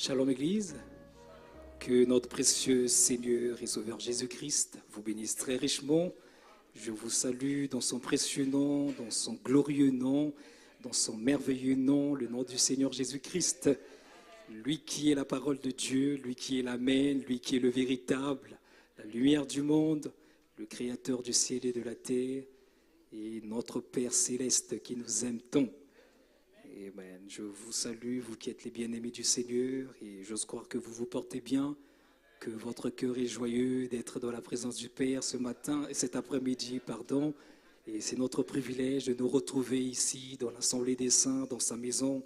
Shalom Église, que notre précieux Seigneur et Sauveur Jésus-Christ vous bénisse très richement. Je vous salue dans son précieux nom, dans son glorieux nom, dans son merveilleux nom, le nom du Seigneur Jésus-Christ. Lui qui est la parole de Dieu, lui qui est l'Amen, lui qui est le véritable, la lumière du monde, le Créateur du ciel et de la terre, et notre Père céleste qui nous aime tant. Amen. Je vous salue, vous qui êtes les bien-aimés du Seigneur, et j'ose croire que vous vous portez bien, que votre cœur est joyeux d'être dans la présence du Père ce matin, cet après-midi, pardon. Et c'est notre privilège de nous retrouver ici, dans l'Assemblée des Saints, dans sa maison,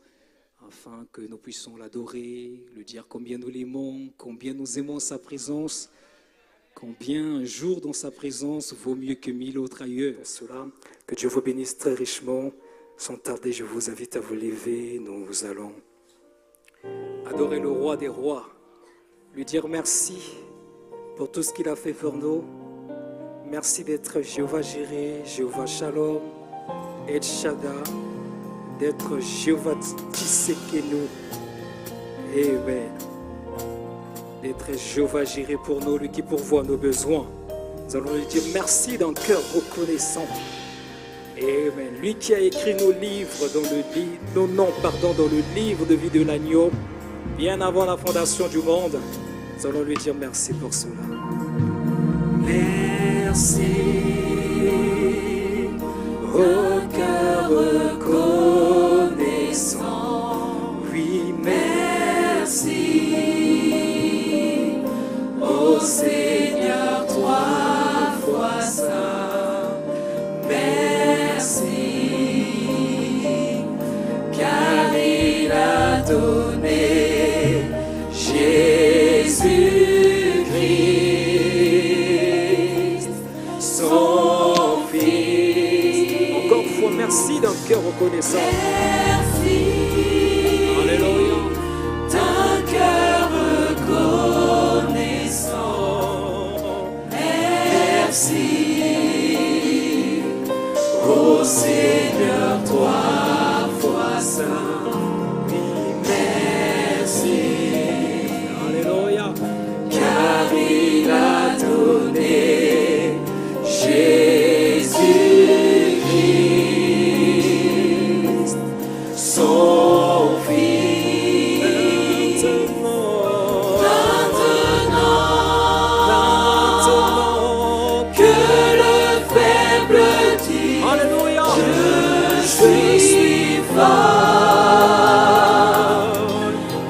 afin que nous puissions l'adorer, lui dire combien nous l'aimons, combien nous aimons sa présence, combien un jour dans sa présence vaut mieux que 1000 autres ailleurs. Cela, que Dieu vous bénisse très richement. Sans tarder, je vous invite à vous lever. Nous allons adorer le roi des rois, lui dire merci pour tout ce qu'il a fait pour nous. Merci d'être Jéhovah Jireh, Jéhovah Shalom, El Shaddai, d'être Jéhovah Tsidkenu. Amen. D'être Jéhovah Jireh pour nous, lui qui pourvoit nos besoins. Nous allons lui dire merci d'un cœur reconnaissant. Amen. Lui qui a écrit nos livres nos noms dans le livre de vie de l'agneau, bien avant la fondation du monde. Nous allons lui dire merci pour cela. Merci, au cœur reconnaissant. Oui, merci, ô Seigneur, trois fois saint. Merci, car il a donné Jésus-Christ, son Fils. Encore une fois, merci d'un cœur reconnaissant. Merci, alléluia, d'un cœur reconnaissant. Merci, ô Seigneur, trois fois saint, oui, merci, alléluia, car il a donné Jésus-Christ, son Fils. Maintenant, que le faible dit, alléluia, je suis fort,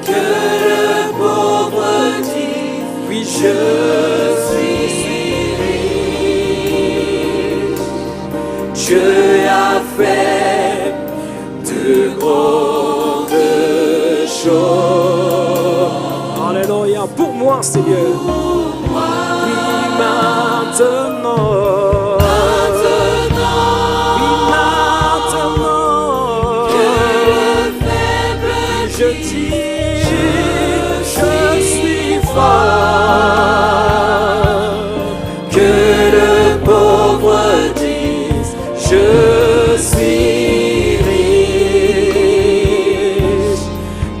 que le pauvre dit, oui, je suis riche. Dieu a fait de grandes choses. Alléluia, pour moi, Seigneur. Pour moi, oui, maintenant. Je dis, je suis fort, que le pauvre dise, je suis riche.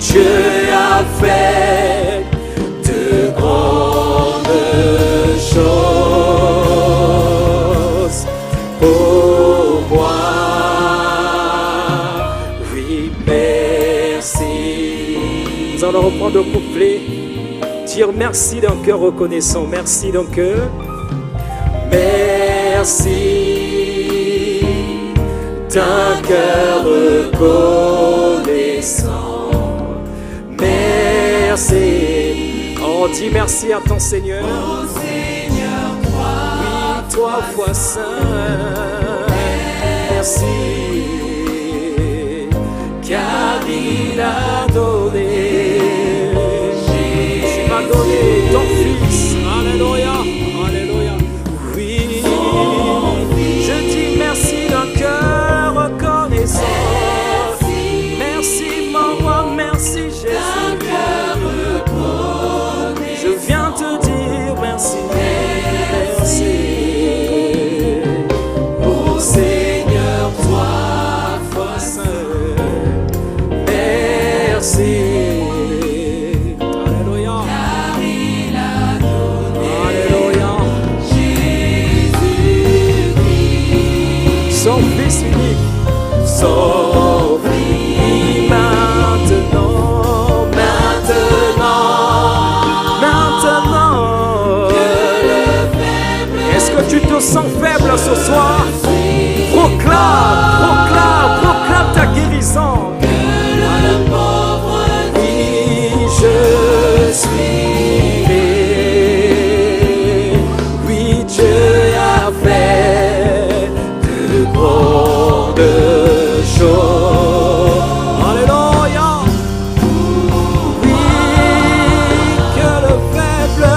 Dieu a fait de grandes choses pour moi. Oui, merci. Nous allons reprendre le couplet, dire merci d'un cœur reconnaissant, merci d'un cœur. Merci d'un cœur reconnaissant. Merci. On dit merci à ton Seigneur. Ô Seigneur, trois fois saint. Merci, car il a donné. Tu m'as donné ton Fils. Alléluia, alléluia. Oui, je dis merci d'un cœur reconnaissant. Merci mon roi, merci Jésus. Je viens te dire merci, merci. Ô Seigneur, trois fois saint. Merci. sens faible ce soir, proclame ta guérison. Oui, je suis né. Oui, Dieu a fait de grandes choses. Alléluia. Oui, que le faible,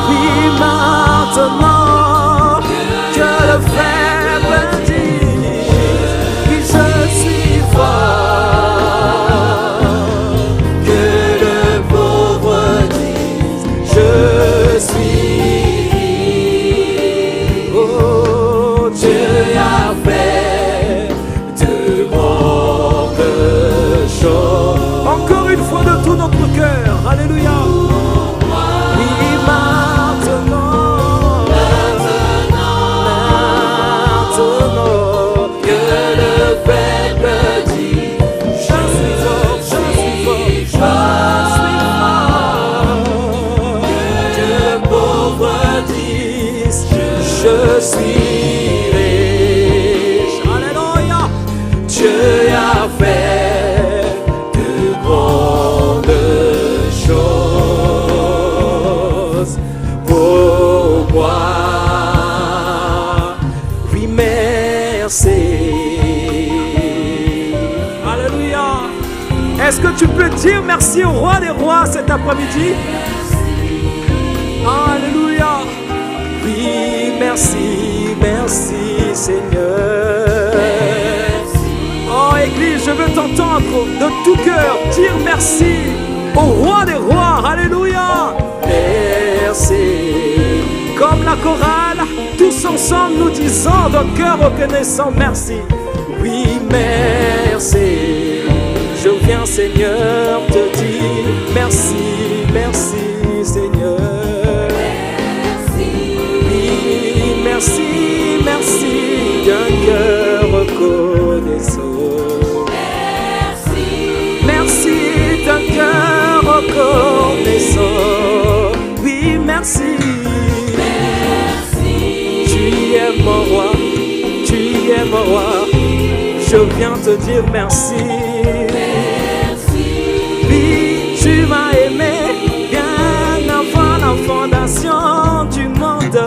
oui, maintenant, que le faible dise, oui, je suis fort. Que le pauvre dise, je suis. Oh, Dieu a fait de grandes choses. Encore une fois de tout notre cœur, alléluia. Oui, maintenant, que le faible dit, je suis fort, je suis fort, je suis fort. Que le pauvre dise, je suis riche. Alléluia. Dieu a fait de grandes choses pour moi. Oui, merci. Alléluia. Est-ce que tu peux dire merci au roi des rois cet après-midi? Alléluia. Oui, merci, merci Seigneur. Oh Église, je veux t'entendre de tout cœur dire merci au roi des rois. Alléluia. Merci. Comme la chorale, tous ensemble nous disons d'un cœur reconnaissant merci. Oui, merci. Je viens Seigneur te dire merci, merci Seigneur. Oui, merci, merci d'un cœur reconnaissant. Merci d'un cœur reconnaissant. Oui, merci. Tu es mon roi, tu es mon roi. Je viens te dire merci. Oui, tu m'as aimé bien avant la fondation du monde.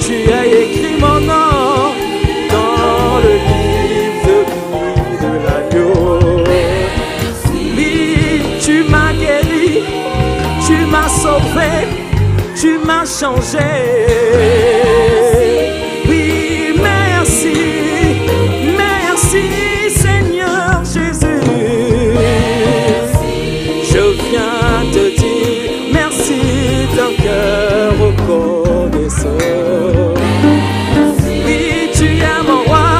Tu as écrit mon nom dans le livre de vie de l'agneau. Oui, tu m'as guéri, tu m'as sauvé, tu m'as changé. Oui, merci, merci Seigneur Jésus. Je viens te dire merci d'un cœur reconnaissant. Oui, tu es mon roi,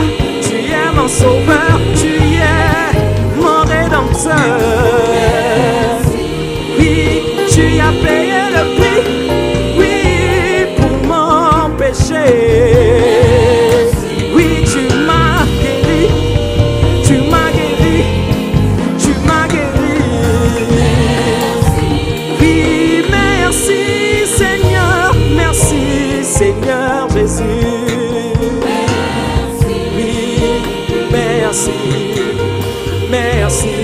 tu es mon sauveur, tu es mon rédempteur. Oui, tu as payé le prix, oui, pour mon péché. Oui, tu m'as guéri, tu m'as guéri, tu m'as guéri. Oui, merci Seigneur, merci Seigneur Jésus. Oui, merci, merci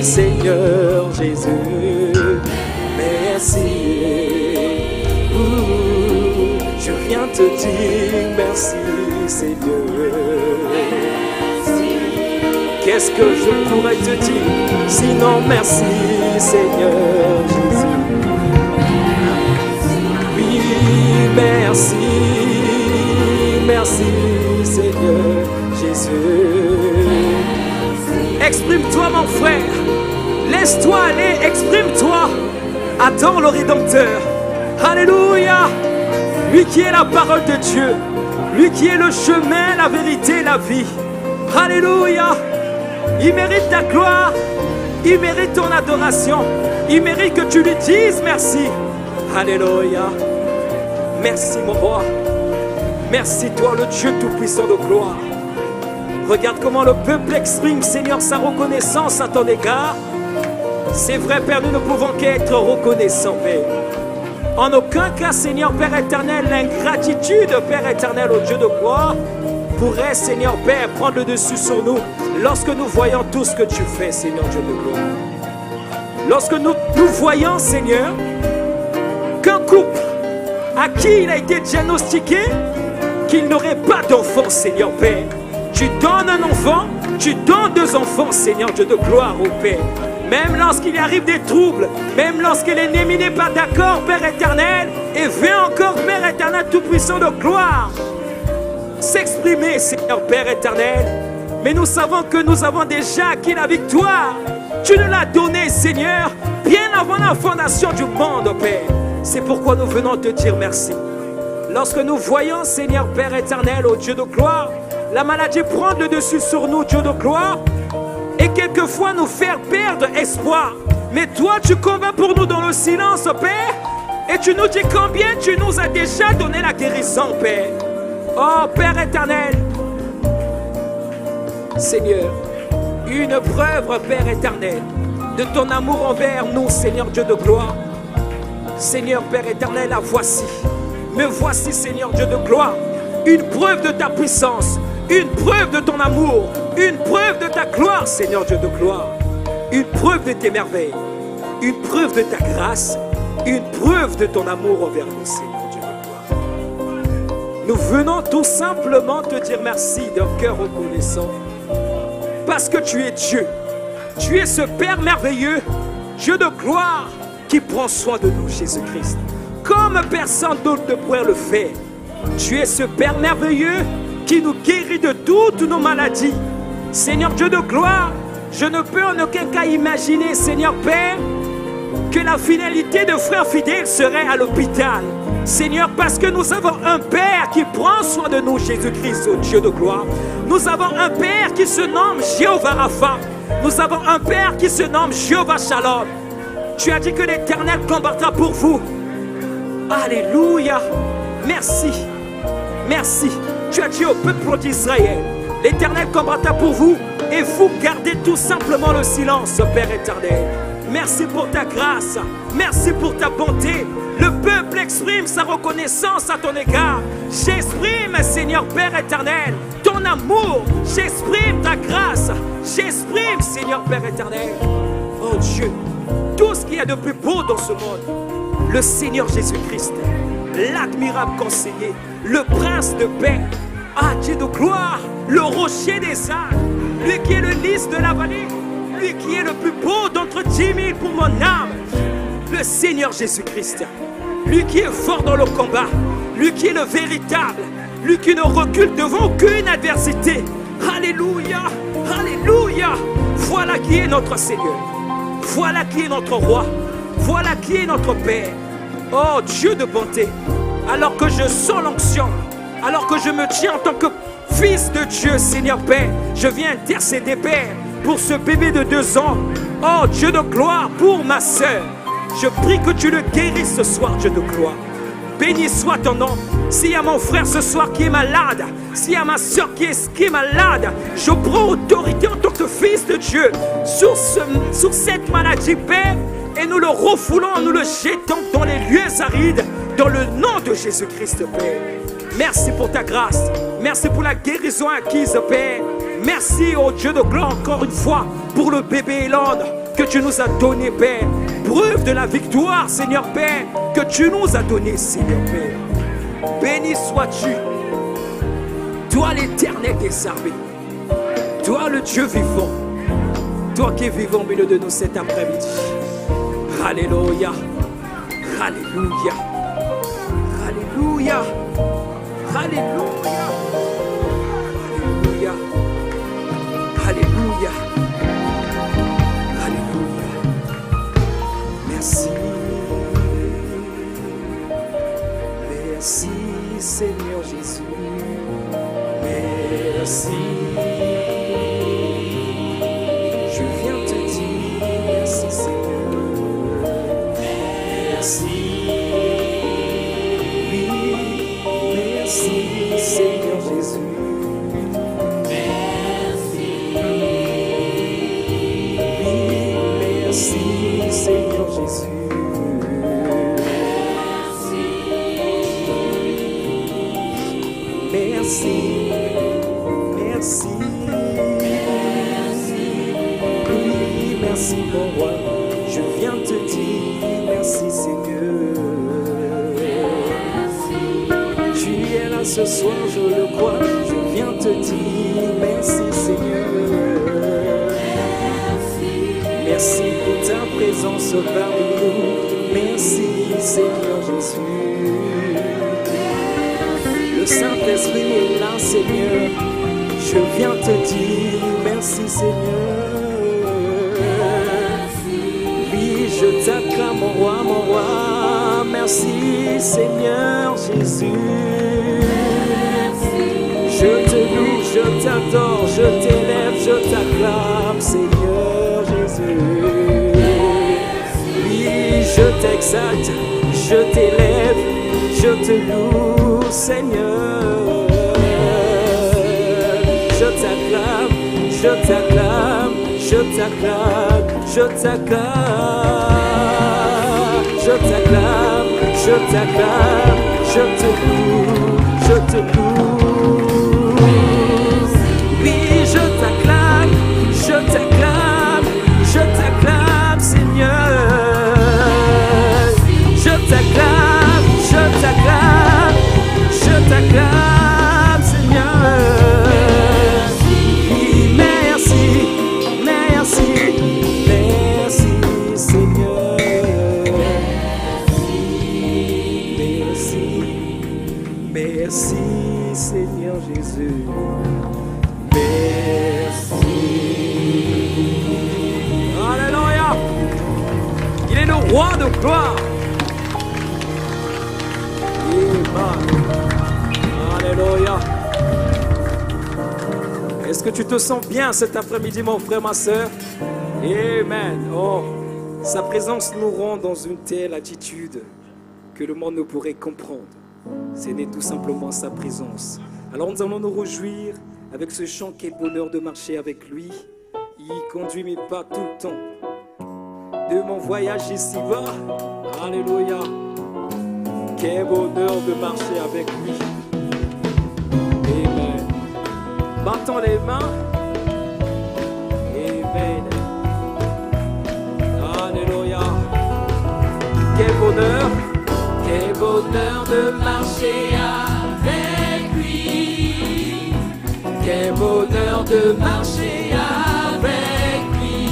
Seigneur Jésus. Merci. Je viens te dire merci Seigneur. Qu'est-ce que je pourrais te dire sinon merci Seigneur Jésus. Oui, merci, merci Seigneur Jésus. Exprime-toi mon frère, laisse-toi aller, exprime-toi. Adore le Rédempteur. Alléluia. Lui qui est la parole de Dieu, lui qui est le chemin, la vérité, la vie. Alléluia. Il mérite ta gloire, il mérite ton adoration, il mérite que tu lui dises merci. Alléluia. Merci mon roi. Merci toi le Dieu tout-puissant de gloire. Regarde comment le peuple exprime, Seigneur, sa reconnaissance à ton égard. C'est vrai, Père, nous ne pouvons qu'être reconnaissants, Père. En aucun cas, Seigneur Père éternel, l'ingratitude, Père éternel, au Dieu de gloire, pourrait, Seigneur Père, prendre le dessus sur nous lorsque nous voyons tout ce que tu fais, Seigneur Dieu de gloire. Lorsque nous voyons, Seigneur, qu'un couple à qui il a été diagnostiqué qu'il n'aurait pas d'enfant, Seigneur Père, tu donnes un enfant, tu donnes 2 enfants, Seigneur Dieu de gloire, au Père. Même lorsqu'il arrive des troubles, même lorsque l'ennemi n'est pas d'accord, Père éternel, et vient encore, Père éternel, tout-puissant de gloire, s'exprimer, Seigneur Père éternel. Mais nous savons que nous avons déjà acquis la victoire. Tu nous l'as donnée, Seigneur, bien avant la fondation du monde, Père. C'est pourquoi nous venons te dire merci. Lorsque nous voyons, Seigneur Père éternel, au Dieu de gloire, la maladie prendre le dessus sur nous, Dieu de gloire, et quelquefois nous faire perdre espoir. Mais toi, tu combats pour nous dans le silence, Père, et tu nous dis combien tu nous as déjà donné la guérison, Père. Oh, Père éternel, Seigneur, une preuve, Père éternel, de ton amour envers nous, Seigneur Dieu de gloire. Seigneur Père éternel, la voici. Me voici, Seigneur Dieu de gloire, une preuve de ta puissance, une preuve de ton amour, une preuve de ta gloire, Seigneur Dieu de gloire, une preuve de tes merveilles, une preuve de ta grâce, une preuve de ton amour envers nous, Seigneur Dieu de gloire. Nous venons tout simplement te dire merci d'un cœur reconnaissant, parce que tu es Dieu, tu es ce Père merveilleux, Dieu de gloire, qui prend soin de nous, Jésus-Christ, comme personne d'autre ne pourrait le faire. Tu es ce Père merveilleux qui nous guérit de toutes nos maladies. Seigneur Dieu de gloire, je ne peux en aucun cas imaginer, Seigneur Père, que la finalité de frères fidèles serait à l'hôpital. Seigneur, parce que nous avons un Père qui prend soin de nous, Jésus-Christ, au Dieu de gloire. Nous avons un Père qui se nomme Jéhovah Rapha. Nous avons un Père qui se nomme Jéhovah Shalom. Tu as dit que l'Éternel combattra pour vous. Alléluia. Merci. Merci. Tu as dit au peuple d'Israël, l'Éternel combattra pour vous et vous gardez tout simplement le silence, Père éternel. Merci pour ta grâce. Merci pour ta bonté. Le peuple exprime sa reconnaissance à ton égard. J'exprime, Seigneur Père éternel, ton amour. J'exprime ta grâce. J'exprime, Seigneur Père éternel, oh Dieu, tout ce qu'il y a de plus beau dans ce monde. Le Seigneur Jésus-Christ, l'admirable conseiller, le prince de paix, Dieu de gloire, le rocher des âmes, lui qui est le lys de la vallée, lui qui est le plus beau d'entre 10 000 pour mon âme, le Seigneur Jésus-Christ, lui qui est fort dans le combat, lui qui est le véritable, lui qui ne recule devant aucune adversité. Alléluia, alléluia. Voilà qui est notre Seigneur, voilà qui est notre roi, voilà qui est notre Père. Oh Dieu de bonté, alors que je sens l'onction, alors que je me tiens en tant que fils de Dieu, Seigneur Père, je viens intercéder, Père, pour ce bébé de 2 ans. Oh Dieu de gloire, pour ma soeur, je prie que tu le guérisses ce soir, Dieu de gloire. Béni soit ton nom. S'il y a mon frère ce soir qui est malade, s'il y a ma soeur qui est malade, je prends autorité en tant que fils de Dieu sur cette maladie, Père, et nous le refoulons, nous le jetons dans les lieux arides, dans le nom de Jésus-Christ, Père. Merci pour ta grâce. Merci pour la guérison acquise, Père. Merci, oh Dieu de gloire, encore une fois, pour le bébé Hélène que tu nous as donné, Père. Preuve de la victoire, Seigneur Père, que tu nous as donné, Seigneur Père. Béni sois-tu, toi l'Éternel des armées, toi le Dieu vivant, toi qui es vivant au milieu de nous cet après-midi. Alléluia, alléluia, alléluia, alléluia, alléluia, alléluia, alléluia. Merci, merci Seigneur Jésus, merci. Je viens te dire merci Seigneur, merci. Oui, merci Seigneur Jésus. Merci Seigneur Jésus. ce soir, je le crois, je viens te dire merci Seigneur. Merci pour ta présence parmi nous. Merci Seigneur Jésus. Le Saint-Esprit est là Seigneur. Je viens te dire merci Seigneur. Oui, je t'acclame mon roi, mon roi. Merci Seigneur Jésus. Je te loue, je t'adore, je t'élève, je t'acclame Seigneur Jésus. Oui, je t'exalte, je t'élève, je te loue Seigneur. Je t'acclame, je t'acclame, je t'acclame, je t'acclame, je t'acclame, je t'acclame, je te loue, je te loue. Oui, je t'acclame, je t'acclame, je t'acclame, Seigneur. Je t'acclame, je t'acclame, je t'acclame, Seigneur. Oui, merci, merci, merci, Seigneur. Merci, merci, Seigneur Jésus. Merci. Alléluia. Il est le roi de gloire. Amen. Alléluia. Est-ce que tu te sens bien cet après-midi, mon frère, ma soeur? Amen. Oh, sa présence nous rend dans une telle attitude que le monde ne pourrait comprendre. Ce n'est tout simplement sa présence. Alors nous allons nous réjouir avec ce chant. Quel bonheur de marcher avec lui. Il conduit mes pas tout le temps de mon voyage ici-bas. Alléluia. Quel bonheur de marcher avec lui. Amen. Battons les mains. Amen. Alléluia. Quel bonheur. Quel bonheur de marcher avec lui. Quel bonheur de marcher avec lui.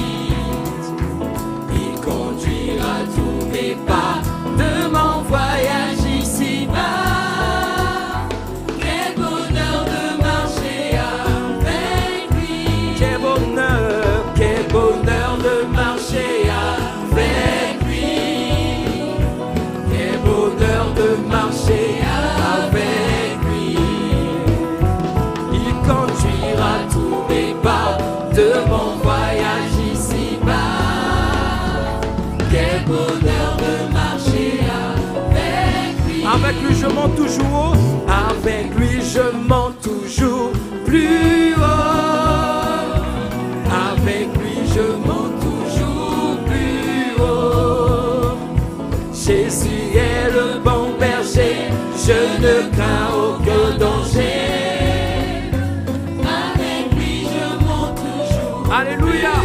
Il conduira tous mes pas de mon voyage ici-bas. Quel bonheur de marcher avec lui. Quel bonheur de marcher avec lui. Quel bonheur de marcher avec lui. Il conduira tous mes pas de mon voyage ici-bas. Quel bonheur de marcher avec lui. Avec lui je monte toujours haut. Avec lui je monte toujours plus haut. Avec lui je monte toujours plus haut. Jésus est le bon berger, je ne crains aucun danger. Avec lui je monte toujours. Alléluia.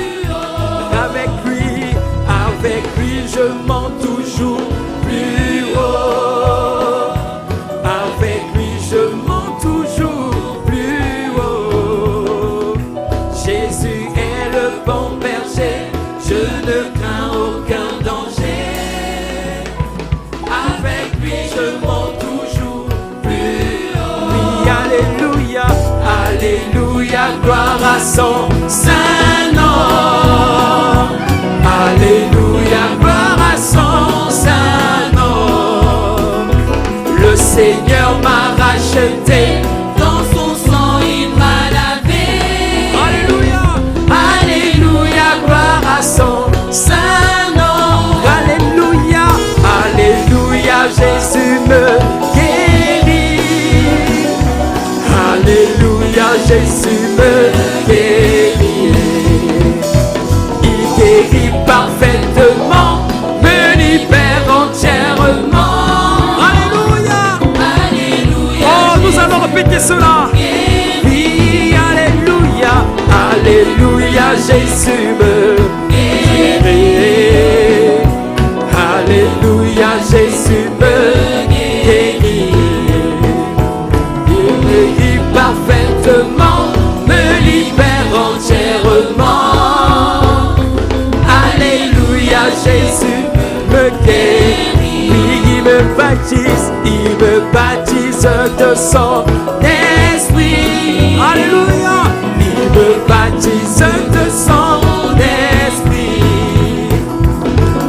Avec lui je monte toujours plus haut. Avec lui je monte toujours plus haut. Jésus est le bon berger, je ne crains aucun danger. Avec lui je monte toujours plus haut. Oui, alléluia, alléluia, gloire à son saint nom. Alléluia, gloire à son saint nom. Le Seigneur m'a racheté, dans son sang il m'a lavé. Alléluia, alléluia, gloire à son saint nom. Alléluia, alléluia, Jésus me guérit. Alléluia, Jésus me guérit. Il guérit parfaitement, me libère entièrement. Alléluia, alléluia. Oh, nous allons répéter cela. Oui, alléluia, alléluia, Jésus me guérit. Alléluia, Jésus me guérit. baptise de son esprit. Alléluia. Il me baptise de son esprit.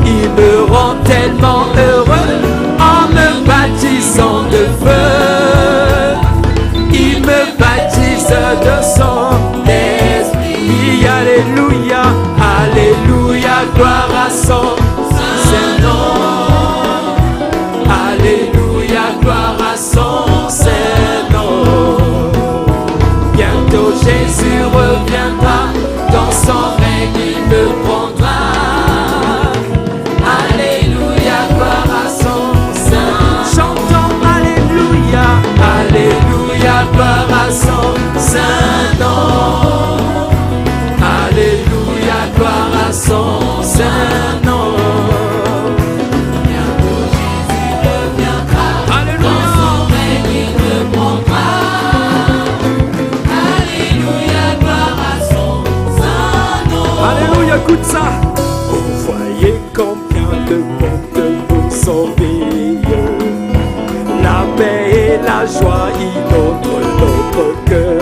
Il me rend tellement heureux en me baptisant de feu. Il me baptise de son esprit. Alléluia, alléluia, gloire à son Saint-Nom. Alléluia, gloire à son Saint-Nom. Bientôt Jésus reviendra, dans son règne il me prendra. Alléluia, gloire à son Saint. Chantons alléluia, alléluia, gloire à son Saint-Nom. Alléluia, gloire à son Saint-Nom. Bientôt Jésus reviendra, alléluia, dans son règne il me prendra. Alléluia, gloire à son Saint-Nom. Alléluia, écoute ça. Vous voyez combien de monde nous sauvés. La paix et la joie inondent notre cœur.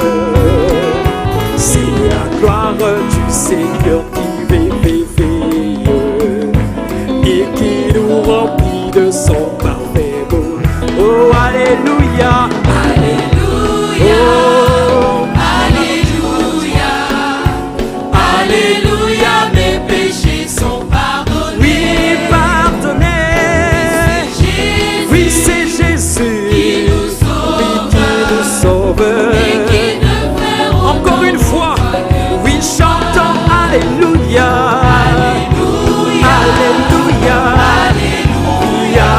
C'est la gloire du Seigneur qui veille et qui nous remplit de son parfait beau. Oh, alléluia, alléluia, oh, alléluia, alléluia, mes péchés sont pardonnés. Oui, pardonnés. Oui, c'est Jésus qui nous sauve, oui, qui nous sauve. Et qui ne fait encore une fois. Oui, chantons alléluia, alléluia, alléluia,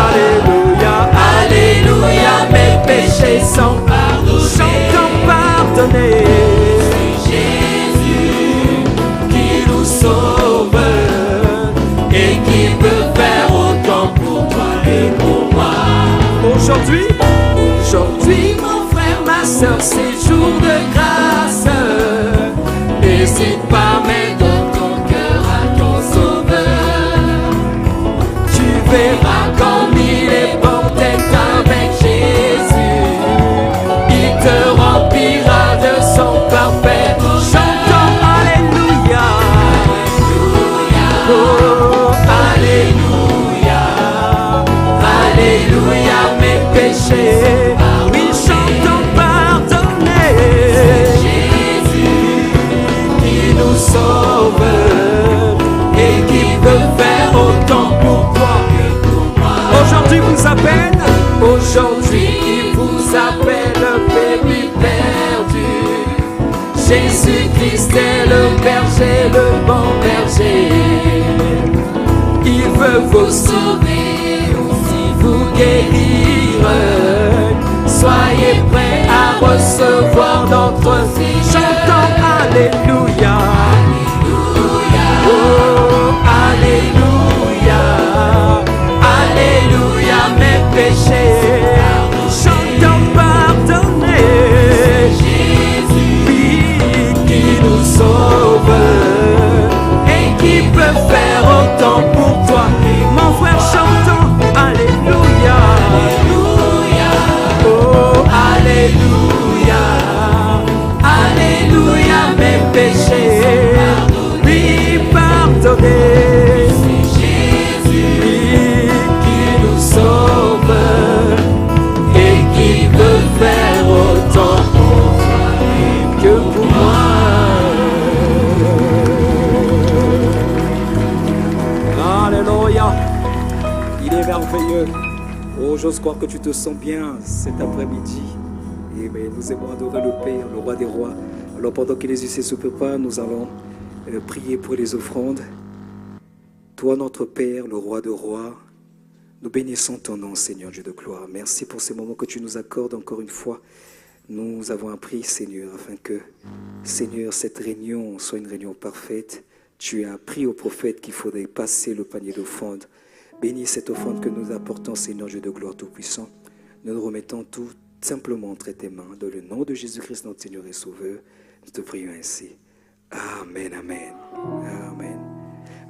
alléluia, alléluia, mes péchés sont pardonnés. Chantons pardonnés. C'est Jésus qui nous sauve et qui peut faire autant pour toi et pour moi. Aujourd'hui, mon frère, ma soeur, c'est jour de grâce. N'hésite pas, mais donne ton cœur à ton sauveur. Tu verras comme il est bon d'être avec Jésus. Il te remplira de son parfait bonheur. Chantons alléluia, alléluia, oh, alléluia, alléluia, mes péchés. Oui, chantons pardonnés. Nous sauve et qui peut faire autant pour toi que pour moi. Aujourd'hui vous appelle, aujourd'hui il vous appelle, bébé perdu. Jésus-Christ est le berger, le bon berger. Il veut vous sauver, aussi vous guérir. Soyez prêts à recevoir notre vie. Chantons alléluia, alléluia, oh, alléluia, alléluia, mes péchés. Chantons pardonnés. Jésus, oui, qui nous sauve et qui peut faire autant pour toi. Mon frère, chantons alléluia, alléluia, oh, alléluia, alléluia, mes péchés, oui, pardonnés. C'est Jésus, oui, qui nous sauve et qui peut faire autant pour toi que pour moi. Alléluia, il est merveilleux. Oh, j'ose croire que tu te sens bien cet après-midi. Et mais nous aimons adorer le Père, le Roi des Rois. Alors pendant que les yeux se préparent, nous allons prier pour les offrandes. Toi, notre Père, le Roi des Rois, nous bénissons ton nom, Seigneur Dieu de gloire. Merci pour ces moments que tu nous accordes encore une fois. Nous avons appris, Seigneur, afin que, Seigneur, cette réunion soit une réunion parfaite. Tu as appris au prophète qu'il faudrait passer le panier d'offrande. Bénis cette offrande que nous apportons, Seigneur Dieu de gloire Tout-Puissant. Nous nous remettons tout simplement entre tes mains. Dans le nom de Jésus-Christ, notre Seigneur et Sauveur, nous te prions ainsi. Amen, amen, amen.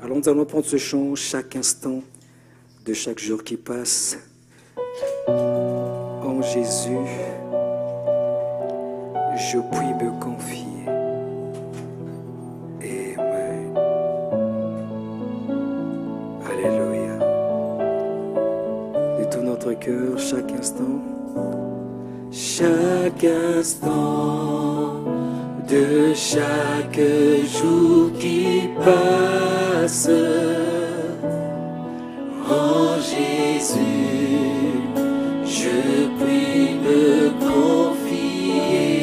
Alors nous allons prendre ce chant chaque instant de chaque jour qui passe. En Jésus, je puis me confier. Amen. Alléluia. De tout notre cœur, chaque instant. Chaque instant de chaque jour qui passe. En Jésus, je puis me confier.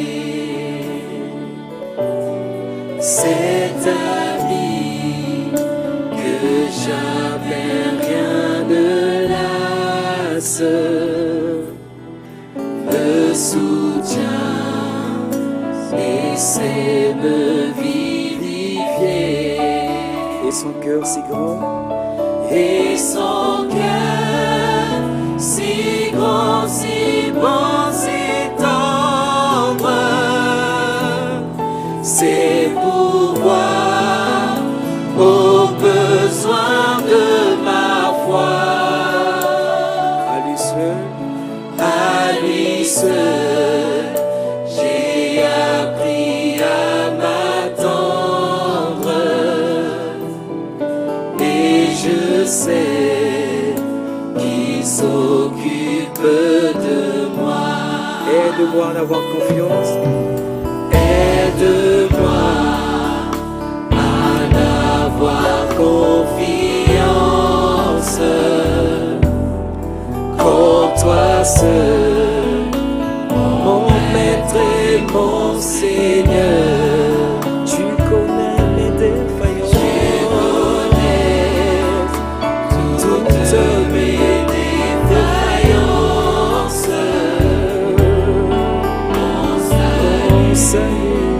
Cet ami que jamais rien ne lasse me soutient et sait me vivifier. Et son cœur si grand, et son cœur si grand, si bon, si tendre, c'est pourvoir aux besoins de ma foi. À lui seul, j'ai appris à m'attendre. Et je sais qu'il s'occupe de moi. Aide-moi à en avoir confiance. Aide-moi à en avoir confiance. Qu'en toi seul, mon maître et mon Seigneur, tu connais mes défaillances. Toutes mes défaillances, mon salut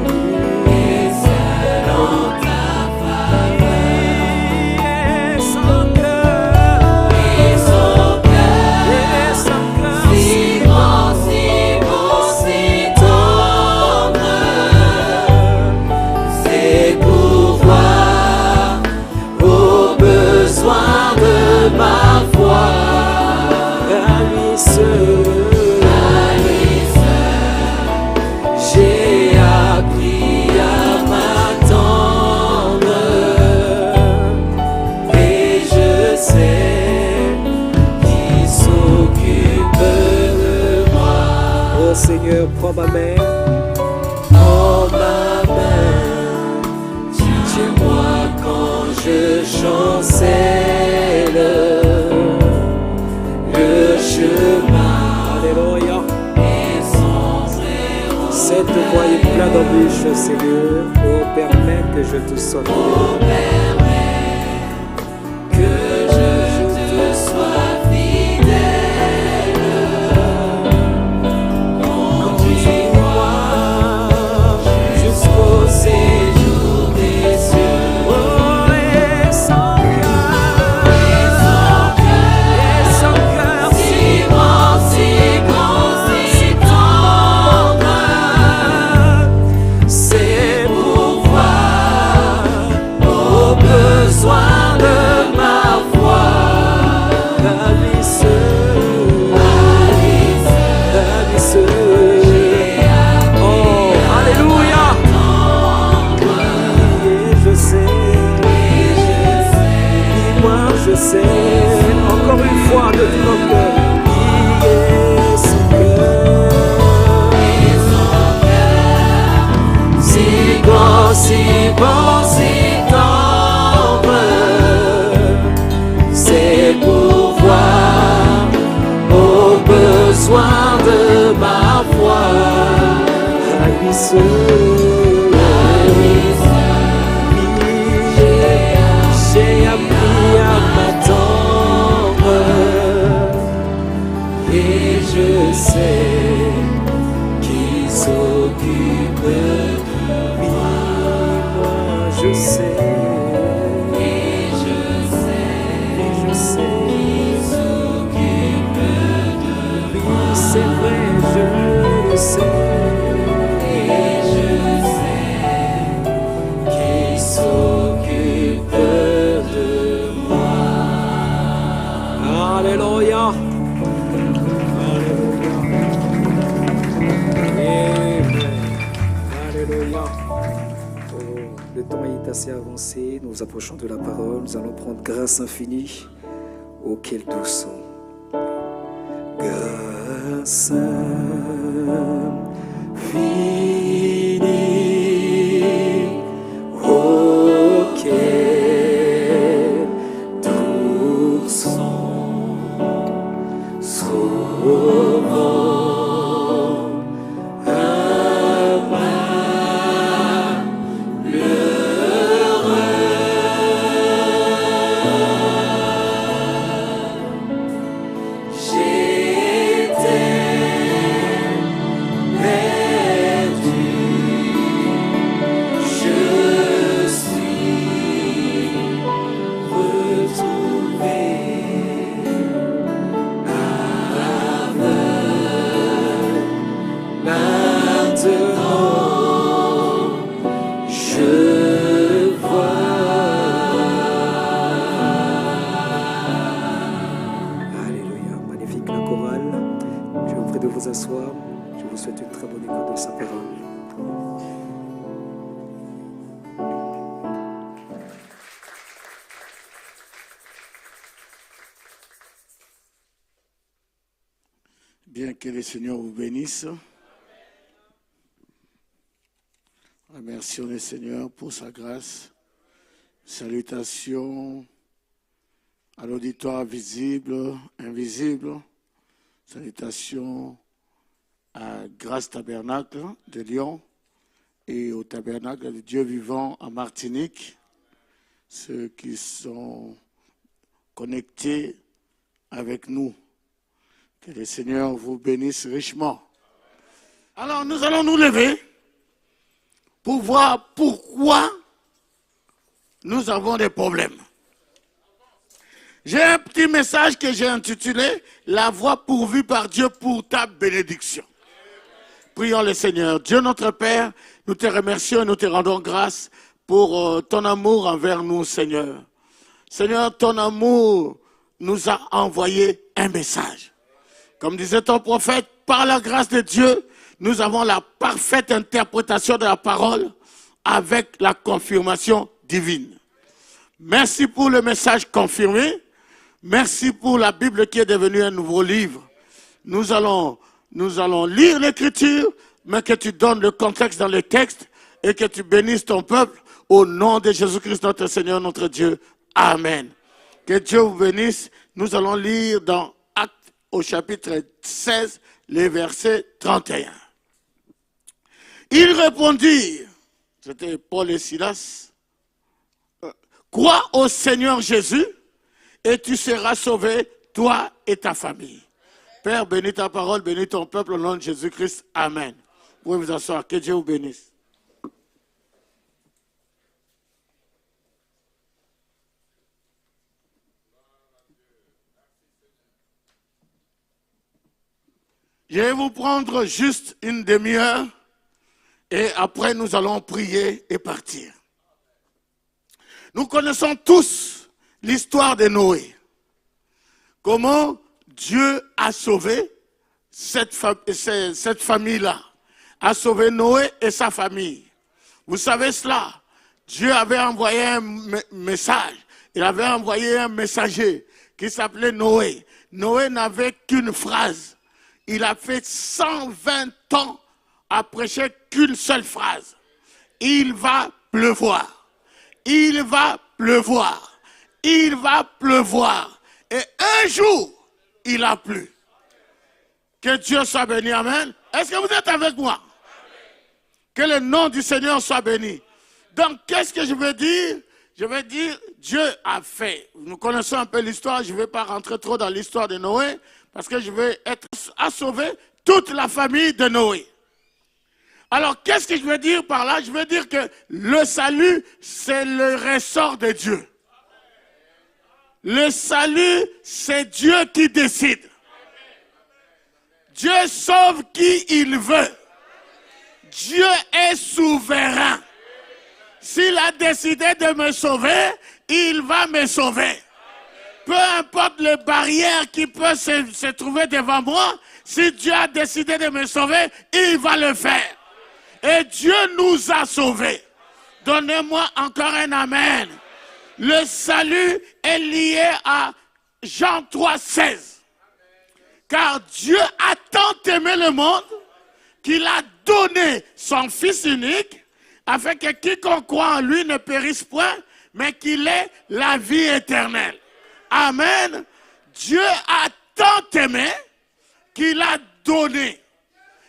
est seul en ta faveur. Et son cœur, si grand, si beau, si tendre, c'est pourvoir aux besoins de ma foi. À lui seul, j'ai appris à m'attendre. Et je sais qu'il s'occupe de moi. Oh Seigneur, prends ma main. Prends ma main. Tiens-moi quand je chancelle le chemin. Alléluia. Cette voie est pleine d'embûches, Seigneur. Oh, permets que je te sois fidèle. Que je te sois fidèle. Conduis-moi jusqu'au séjour des cieux. Oh, et son cœur, si grand, si tendre, c'est pourvoir aux besoins de ma foi. À lui seul, oh, alléluia. Et je sais, dis-moi, je sais, encore une fois de tout mon cœur, qui est son cœur, si grand, si bon, si tendre, c'est pourvoir aux besoins de ma foi. À lui seul, j'ai appris à m'attendre. Et je sais qu'il s'occupe de moi. Moi je sais. Et je sais qu'il s'occupe de moi. C'est vrai, je le sais. Et je sais qu'il s'occupe de moi. Alléluia. Alléluia. Oh, le temps est assez avancé, nous approchons de la parole, nous allons prendre grâce infinie. Oh, quel doux son. Grâce infinie. Oh, quel doux son. Sauvant. Je vous souhaite une très bonne écoute de sa parole. Bien que le Seigneur vous bénisse. Remercions le Seigneur pour sa grâce. Salutations à l'auditoire visible, invisible. Salutations à Grâce Tabernacle de Lyon et au Tabernacle de Dieu vivant à Martinique, ceux qui sont connectés avec nous. Que le Seigneur vous bénisse richement. Alors nous allons nous lever pour voir pourquoi nous avons des problèmes. J'ai un petit message que j'ai intitulé « La voie pourvue par Dieu pour ta bénédiction ». Prions le Seigneur. Dieu notre Père, nous te remercions et nous te rendons grâce pour ton amour envers nous, Seigneur. Seigneur, ton amour nous a envoyé un message. Comme disait ton prophète, par la grâce de Dieu, nous avons la parfaite interprétation de la parole avec la confirmation divine. Merci pour le message confirmé. Merci pour la Bible qui est devenue un nouveau livre. Nous allons lire l'Écriture, mais que tu donnes le contexte dans le texte et que tu bénisses ton peuple au nom de Jésus-Christ, notre Seigneur, notre Dieu. Amen. Que Dieu vous bénisse. Nous allons lire dans Actes au chapitre 16, les versets 31. Ils répondirent, c'était Paul et Silas, crois au Seigneur Jésus et tu seras sauvé, toi et ta famille. Père, bénis ta parole, bénis ton peuple au nom de Jésus-Christ. Amen. Vous pouvez vous asseoir. Que Dieu vous bénisse. Je vais vous prendre juste une demi-heure et après nous allons prier et partir. Nous connaissons tous l'histoire de Noé. Comment Dieu a sauvé cette famille-là, a sauvé Noé et sa famille. Vous savez cela, Dieu avait envoyé un message, il avait envoyé un messager qui s'appelait Noé. Noé n'avait qu'une phrase, il a fait 120 ans à prêcher qu'une seule phrase. Il va pleuvoir, il va pleuvoir, il va pleuvoir. Et un jour, il a plu. Que Dieu soit béni, amen. Est-ce que vous êtes avec moi? Amen. Que le nom du Seigneur soit béni. Donc, qu'est-ce que je veux dire? Je veux dire, Dieu a fait. Nous connaissons un peu l'histoire, je ne vais pas rentrer trop dans l'histoire de Noé, parce que je vais être à sauver toute la famille de Noé. Alors, qu'est-ce que je veux dire par là? Je veux dire que le salut, c'est le ressort de Dieu. Le salut, c'est Dieu qui décide. Dieu sauve qui il veut. Dieu est souverain. S'il a décidé de me sauver, il va me sauver. Peu importe les barrières qui peuvent se trouver devant moi, si Dieu a décidé de me sauver, il va le faire. Et Dieu nous a sauvés. Donnez-moi encore un amen. Le salut est lié à Jean 3,16. Car Dieu a tant aimé le monde qu'il a donné son Fils unique afin que quiconque croit en lui ne périsse point, mais qu'il ait la vie éternelle. Amen. Dieu a tant aimé qu'il a donné.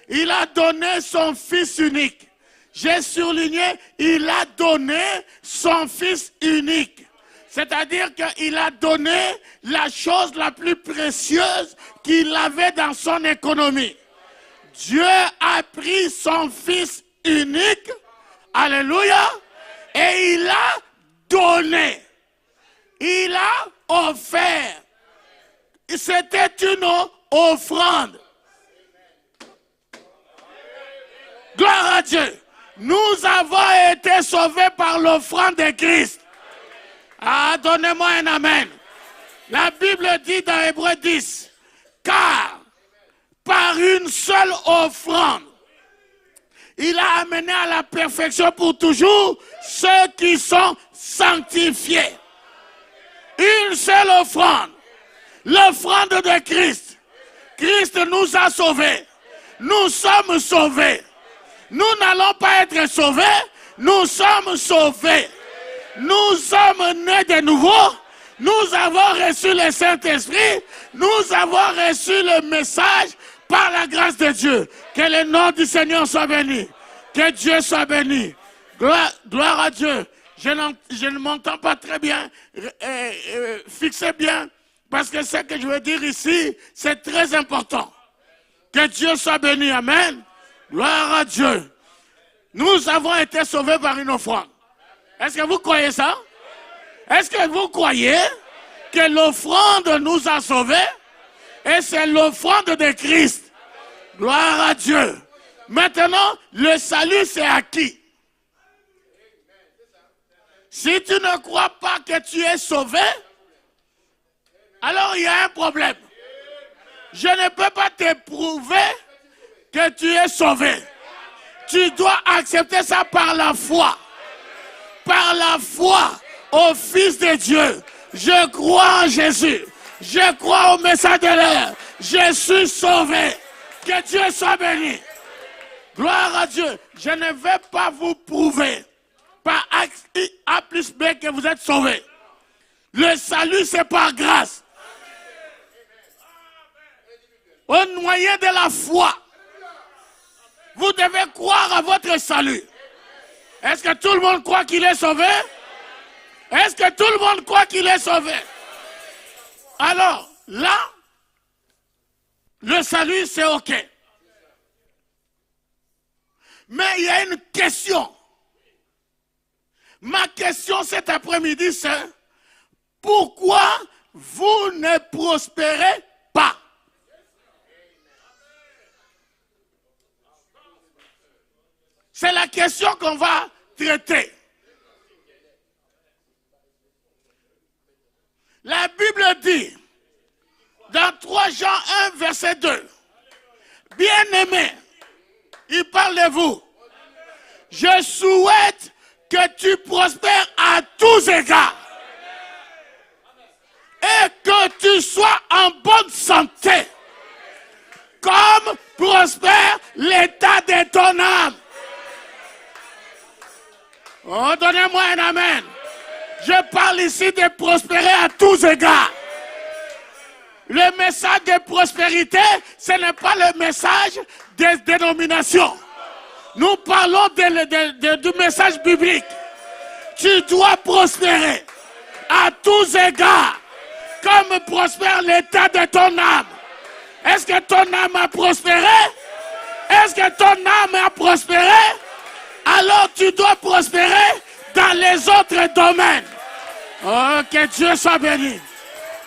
Il a donné son Fils unique. J'ai surligné, il a donné son Fils unique. C'est-à-dire qu'il a donné la chose la plus précieuse qu'il avait dans son économie. Dieu a pris son Fils unique, alléluia, et il a donné. Il a offert. C'était une offrande. Gloire à Dieu. Nous avons été sauvés par l'offrande de Christ. Ah, donnez-moi un amen. La Bible dit dans Hébreux 10, car par une seule offrande, il a amené à la perfection pour toujours ceux qui sont sanctifiés. Une seule offrande, l'offrande de Christ. Christ nous a sauvés. Nous sommes sauvés. Nous n'allons pas être sauvés, nous sommes sauvés. Nous sommes nés de nouveau. Nous avons reçu le Saint-Esprit. Nous avons reçu le message par la grâce de Dieu. Que le nom du Seigneur soit béni. Que Dieu soit béni. Gloire à Dieu. Je ne m'entends pas très bien. Fixez bien. Parce que ce que je veux dire ici, c'est très important. Que Dieu soit béni. Amen. Gloire à Dieu. Nous avons été sauvés par une offrande. Est-ce que vous croyez ça? Est-ce que vous croyez que l'offrande nous a sauvés? Et c'est l'offrande de Christ. Gloire à Dieu. Maintenant, le salut c'est acquis. Si tu ne crois pas que tu es sauvé, alors il y a un problème. Je ne peux pas te prouver que tu es sauvé. Tu dois accepter ça par la foi. Par la foi au Fils de Dieu. Je crois en Jésus. Je crois au message de l'air. Je suis sauvé. Que Dieu soit béni. Gloire à Dieu. Je ne vais pas vous prouver par A plus B que vous êtes sauvés. Le salut, c'est par grâce. Au noyau de la foi. Vous devez croire à votre salut. Est-ce que tout le monde croit qu'il est sauvé? Est-ce que tout le monde croit qu'il est sauvé? Alors, là, le salut, c'est OK. Mais il y a une question. Ma question cet après-midi, c'est pourquoi vous ne prospérez pas? C'est la question qu'on va traiter. La Bible dit, dans 3 Jean 1, verset 2, bien-aimés, il parle de vous. Je souhaite que tu prospères à tous égards. Et que tu sois en bonne santé. Comme prospère l'état de ton âme. Oh, donnez-moi un amen. Je parle ici de prospérer à tous égards. Le message de prospérité, ce n'est pas le message des dénominations. Nous parlons du message biblique. Tu dois prospérer à tous égards, comme prospère l'état de ton âme. Est-ce que ton âme a prospéré? Est-ce que ton âme a prospéré? Alors tu dois prospérer dans les autres domaines. Oh, que Dieu soit béni.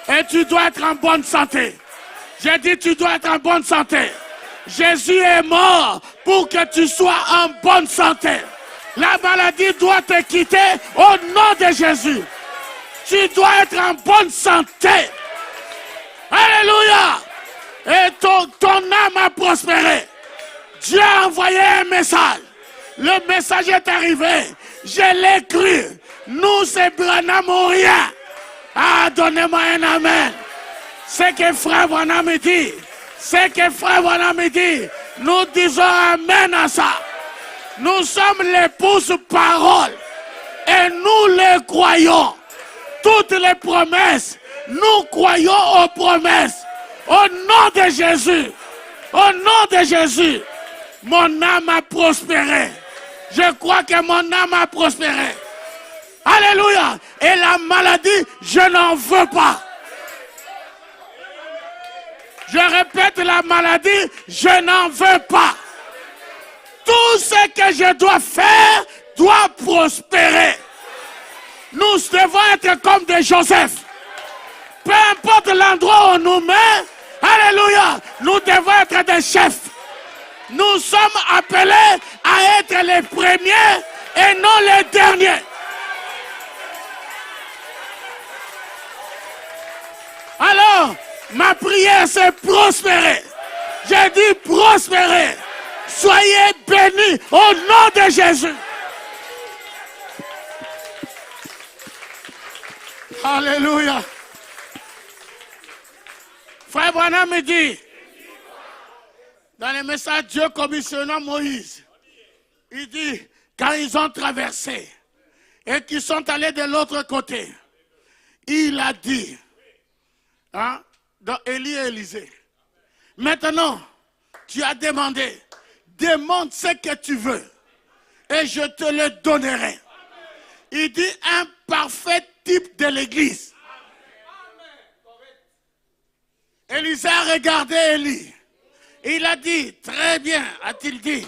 Et tu dois être en bonne santé. J'ai dit tu dois être en bonne santé. Jésus est mort pour que tu sois en bonne santé. La maladie doit te quitter au nom de Jésus. Tu dois être en bonne santé. Alléluia. Et ton âme a prospéré. Dieu a envoyé un message. Le message est arrivé. Je l'ai cru. Nous, c'est Branham ou rien. Ah, donnez-moi un amen. C'est que frère Branham me dit. C'est que frère Branham me dit. Nous disons amen à ça. Nous sommes l'épouse parole. Et nous les croyons. Toutes les promesses. Nous croyons aux promesses. Au nom de Jésus. Au nom de Jésus. Mon âme a prospéré. Je crois que mon âme a prospéré. Alléluia. Et la maladie, je n'en veux pas. Je répète, la maladie, je n'en veux pas. Tout ce que je dois faire doit prospérer. Nous devons être comme des Joseph. Peu importe l'endroit où on nous met, alléluia, nous devons être des chefs. Nous sommes appelés à être les premiers et non les derniers. Alors, ma prière c'est prospérer. J'ai dit prospérer. Soyez bénis au nom de Jésus. Alléluia. Frère Branham me dit, dans le message Dieu commissionnant Moïse, il dit, quand ils ont traversé et qu'ils sont allés de l'autre côté, il a dit, hein, dans Élie et Élisée, maintenant, tu as demandé, demande ce que tu veux et je te le donnerai. Il dit un parfait type de l'église. Élisée a regardé Élie. Il a dit, très bien, a-t-il dit,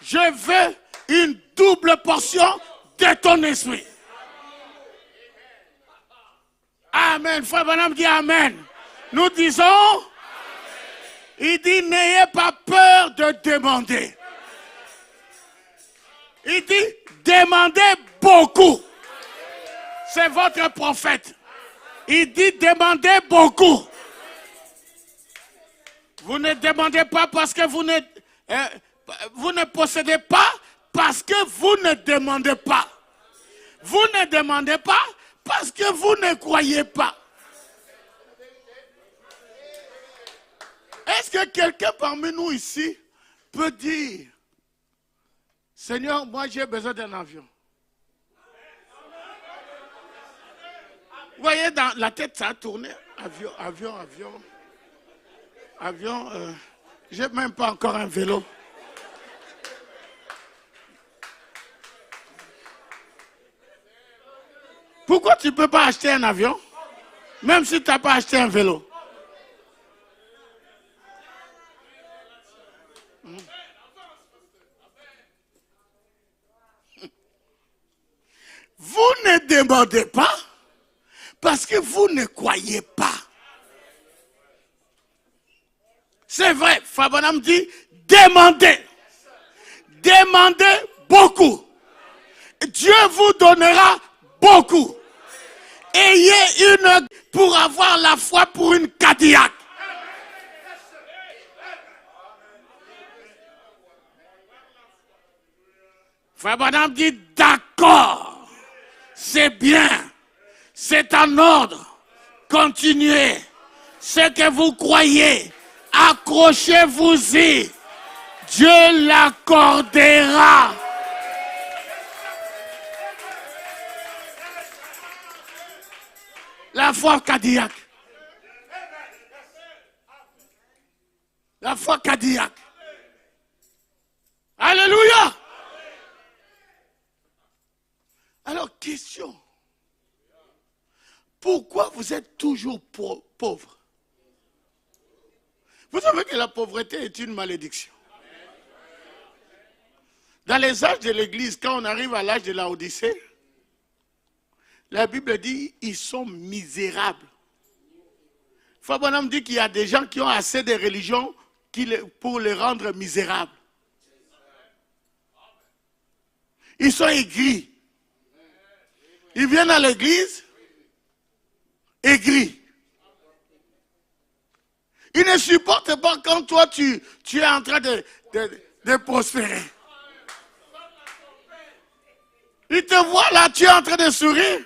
je veux une double portion de ton esprit. Amen. Frère Branham dit amen. Nous disons, il dit, n'ayez pas peur de demander. Il dit, demandez beaucoup. C'est votre prophète. Il dit, demandez beaucoup. Vous ne demandez pas parce que vous ne possédez pas, parce que vous ne demandez pas. Vous ne demandez pas parce que vous ne croyez pas. Est-ce que quelqu'un parmi nous ici peut dire, Seigneur, moi j'ai besoin d'un avion? Vous voyez, dans la tête, ça a tourné. Avion, j'ai même pas encore un vélo. Pourquoi tu ne peux pas acheter un avion, même si tu n'as pas acheté un vélo? Vous ne demandez pas parce que vous ne croyez pas. C'est vrai, Fabanam dit, demandez. Demandez beaucoup. Dieu vous donnera beaucoup. Ayez une pour avoir la foi pour une Cadillac. Fabanam dit, d'accord, c'est bien, c'est en ordre. Continuez. Ce que vous croyez, accrochez-vous-y. Dieu l'accordera. La foi Cadillac. La foi Cadillac. Alléluia. Alors, question. Pourquoi vous êtes toujours pauvre? Vous savez que la pauvreté est une malédiction. Dans les âges de l'Église, quand on arrive à l'âge de la Odyssée, la Bible dit ils sont misérables. Fabanam dit qu'il y a des gens qui ont assez de religion pour les rendre misérables. Ils sont aigris. Ils viennent à l'église aigris. Ils ne supportent pas quand toi tu es en train de prospérer. Il te voit là, tu es en train de sourire.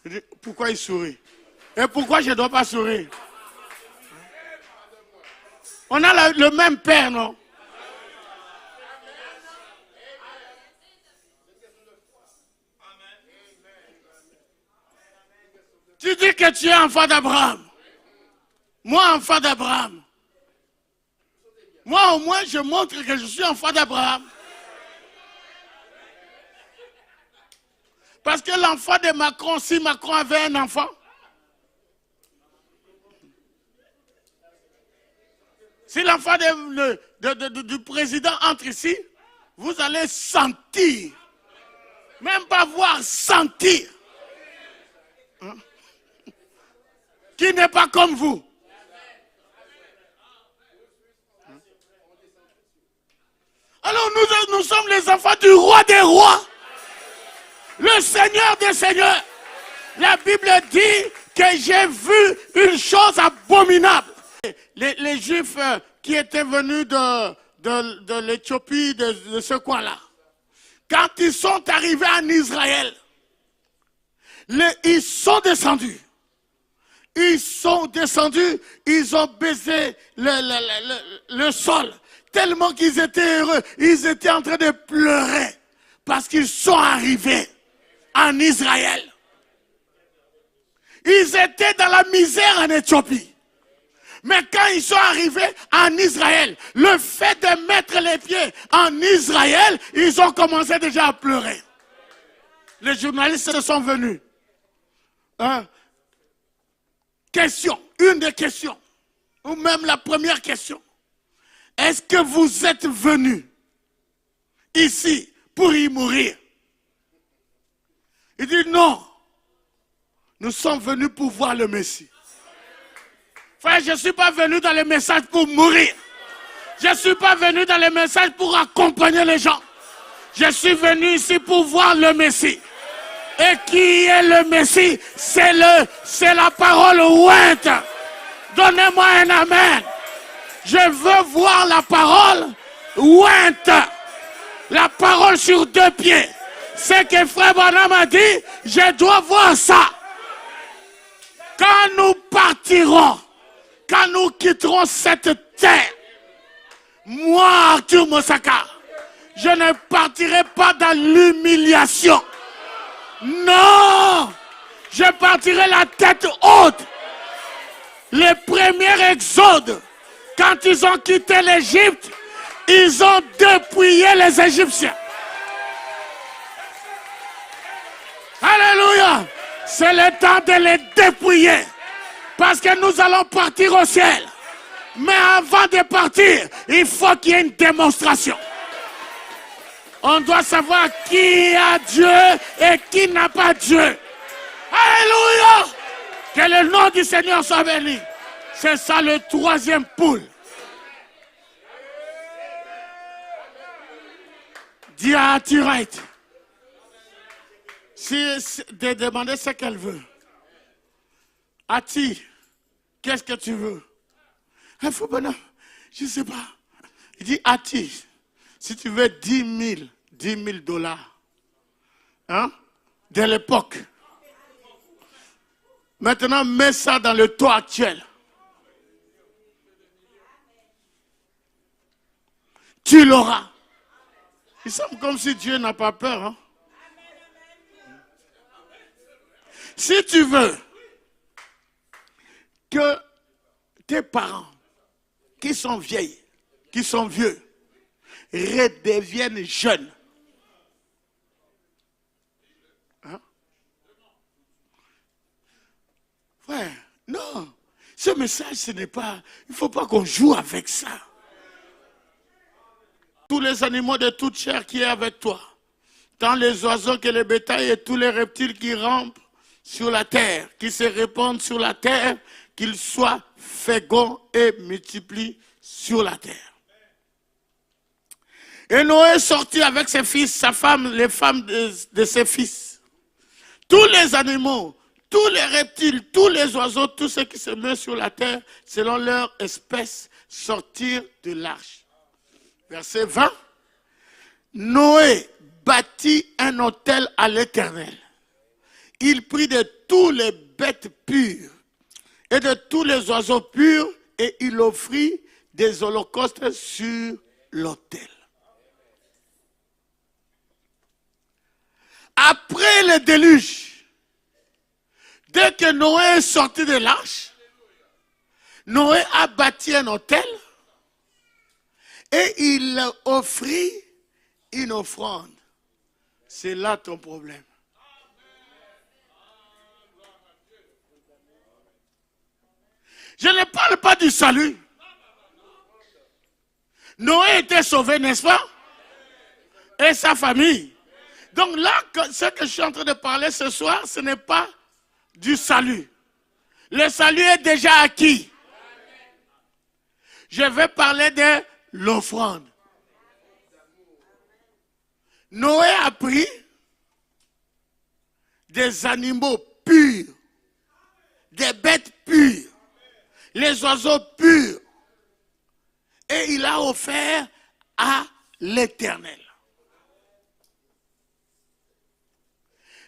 Il dit, pourquoi il sourit? Et pourquoi je ne dois pas sourire? On a le même père, non? Tu dis que tu es enfant d'Abraham. Moi, enfant d'Abraham. Moi, au moins, je montre que je suis enfant d'Abraham. Parce que l'enfant de Macron, si Macron avait un enfant, si l'enfant du président entre ici, vous allez sentir, même pas voir, sentir, hein, qui n'est pas comme vous. Alors nous sommes les enfants du roi des rois, le Seigneur des seigneurs. La Bible dit que j'ai vu une chose abominable. Les Juifs qui étaient venus de l'Éthiopie, de ce coin-là, quand ils sont arrivés en Israël, ils sont descendus. Ils sont descendus, ils ont baisé le sol, tellement qu'ils étaient heureux. Ils étaient en train de pleurer parce qu'ils sont arrivés en Israël. Ils étaient dans la misère en Éthiopie. Mais quand ils sont arrivés en Israël, le fait de mettre les pieds en Israël, ils ont commencé déjà à pleurer. Les journalistes sont venus. Question, une des questions, ou même la première question. Est-ce que vous êtes venus ici pour y mourir? Il dit non. Nous sommes venus pour voir le Messie. Frère, je ne suis pas venu dans les messages pour mourir. Je ne suis pas venu dans les messages pour accompagner les gens. Je suis venu ici pour voir le Messie. Et qui est le Messie? C'est la parole ointe. Donnez-moi un amen. Je veux voir la parole ointe. La parole sur deux pieds. C'est que frère Branham a dit, je dois voir ça. Quand nous partirons, quand nous quitterons cette terre, moi, Arthur Mosaka, je ne partirai pas dans l'humiliation. Non, je partirai la tête haute. Les premiers exodes, quand ils ont quitté l'Égypte, ils ont dépouillé les Égyptiens. Alléluia. C'est le temps de les dépouiller. Parce que nous allons partir au ciel. Mais avant de partir, il faut qu'il y ait une démonstration. On doit savoir qui a Dieu et qui n'a pas Dieu. Alléluia! Que le nom du Seigneur soit béni. C'est ça le troisième poule. Dis à Tirite. De demander ce qu'elle veut. Ati, qu'est-ce que tu veux? Il faut bonhomme, je ne sais pas. Il dit, Ati, si tu veux 10 000 dollars, hein, de l'époque, maintenant mets ça dans le taux actuel. Tu l'auras. Il semble comme si Dieu n'a pas peur. Hein? Si tu veux que tes parents qui sont vieilles, qui sont vieux, redeviennent jeunes. Hein? Frère, non. Ce message, ce n'est pas... Il ne faut pas qu'on joue avec ça. Tous les animaux de toute chair qui est avec toi, tant les oiseaux que les bétails et tous les reptiles qui rampent sur la terre, qui se répandent sur la terre, qu'ils soient féconds et multiplient sur la terre. Et Noé sortit avec ses fils, sa femme, les femmes de ses fils. Tous les animaux, tous les reptiles, tous les oiseaux, tous ceux qui se meuvent sur la terre, selon leur espèce, sortirent de l'arche. Verset 20. Noé bâtit un autel à l'Éternel. Il prit de tous les bêtes pures et de tous les oiseaux purs et il offrit des holocaustes sur l'autel. Après le déluge, dès que Noé est sorti de l'arche, Noé a bâti un autel et il offrit une offrande. C'est là ton problème. Je ne parle pas du salut. Noé était sauvé, n'est-ce pas? Et sa famille. Donc là, ce que je suis en train de parler ce soir, ce n'est pas du salut. Le salut est déjà acquis. Je vais parler de l'offrande. Noé a pris des animaux purs, des bêtes pures, les oiseaux purs, et il a offert à l'Éternel.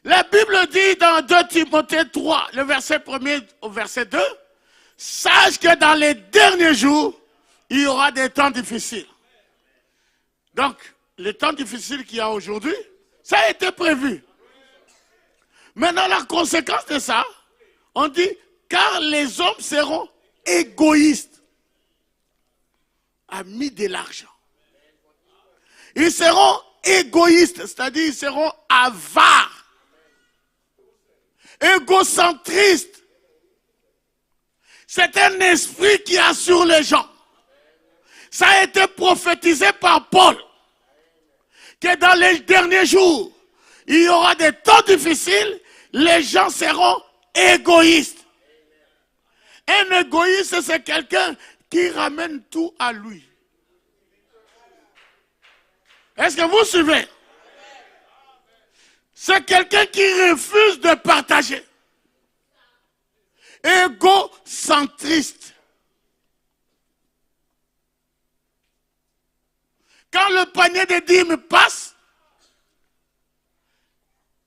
La Bible dit dans 2 Timothée 3, le verset 1er au verset 2, « Sache que dans les derniers jours, il y aura des temps difficiles. » Donc, les temps difficiles qu'il y a aujourd'hui, ça a été prévu. Maintenant, la conséquence de ça, on dit, car les hommes seront égoïstes, amis de l'argent. Ils seront égoïstes, c'est-à-dire ils seront avares, égocentristes. C'est un esprit qui assure les gens. Ça a été prophétisé par Paul, que dans les derniers jours, il y aura des temps difficiles, les gens seront égoïstes. Un égoïste, c'est quelqu'un qui ramène tout à lui. Est-ce que vous suivez? C'est quelqu'un qui refuse de partager. Égocentriste. Quand le panier de dîmes passe,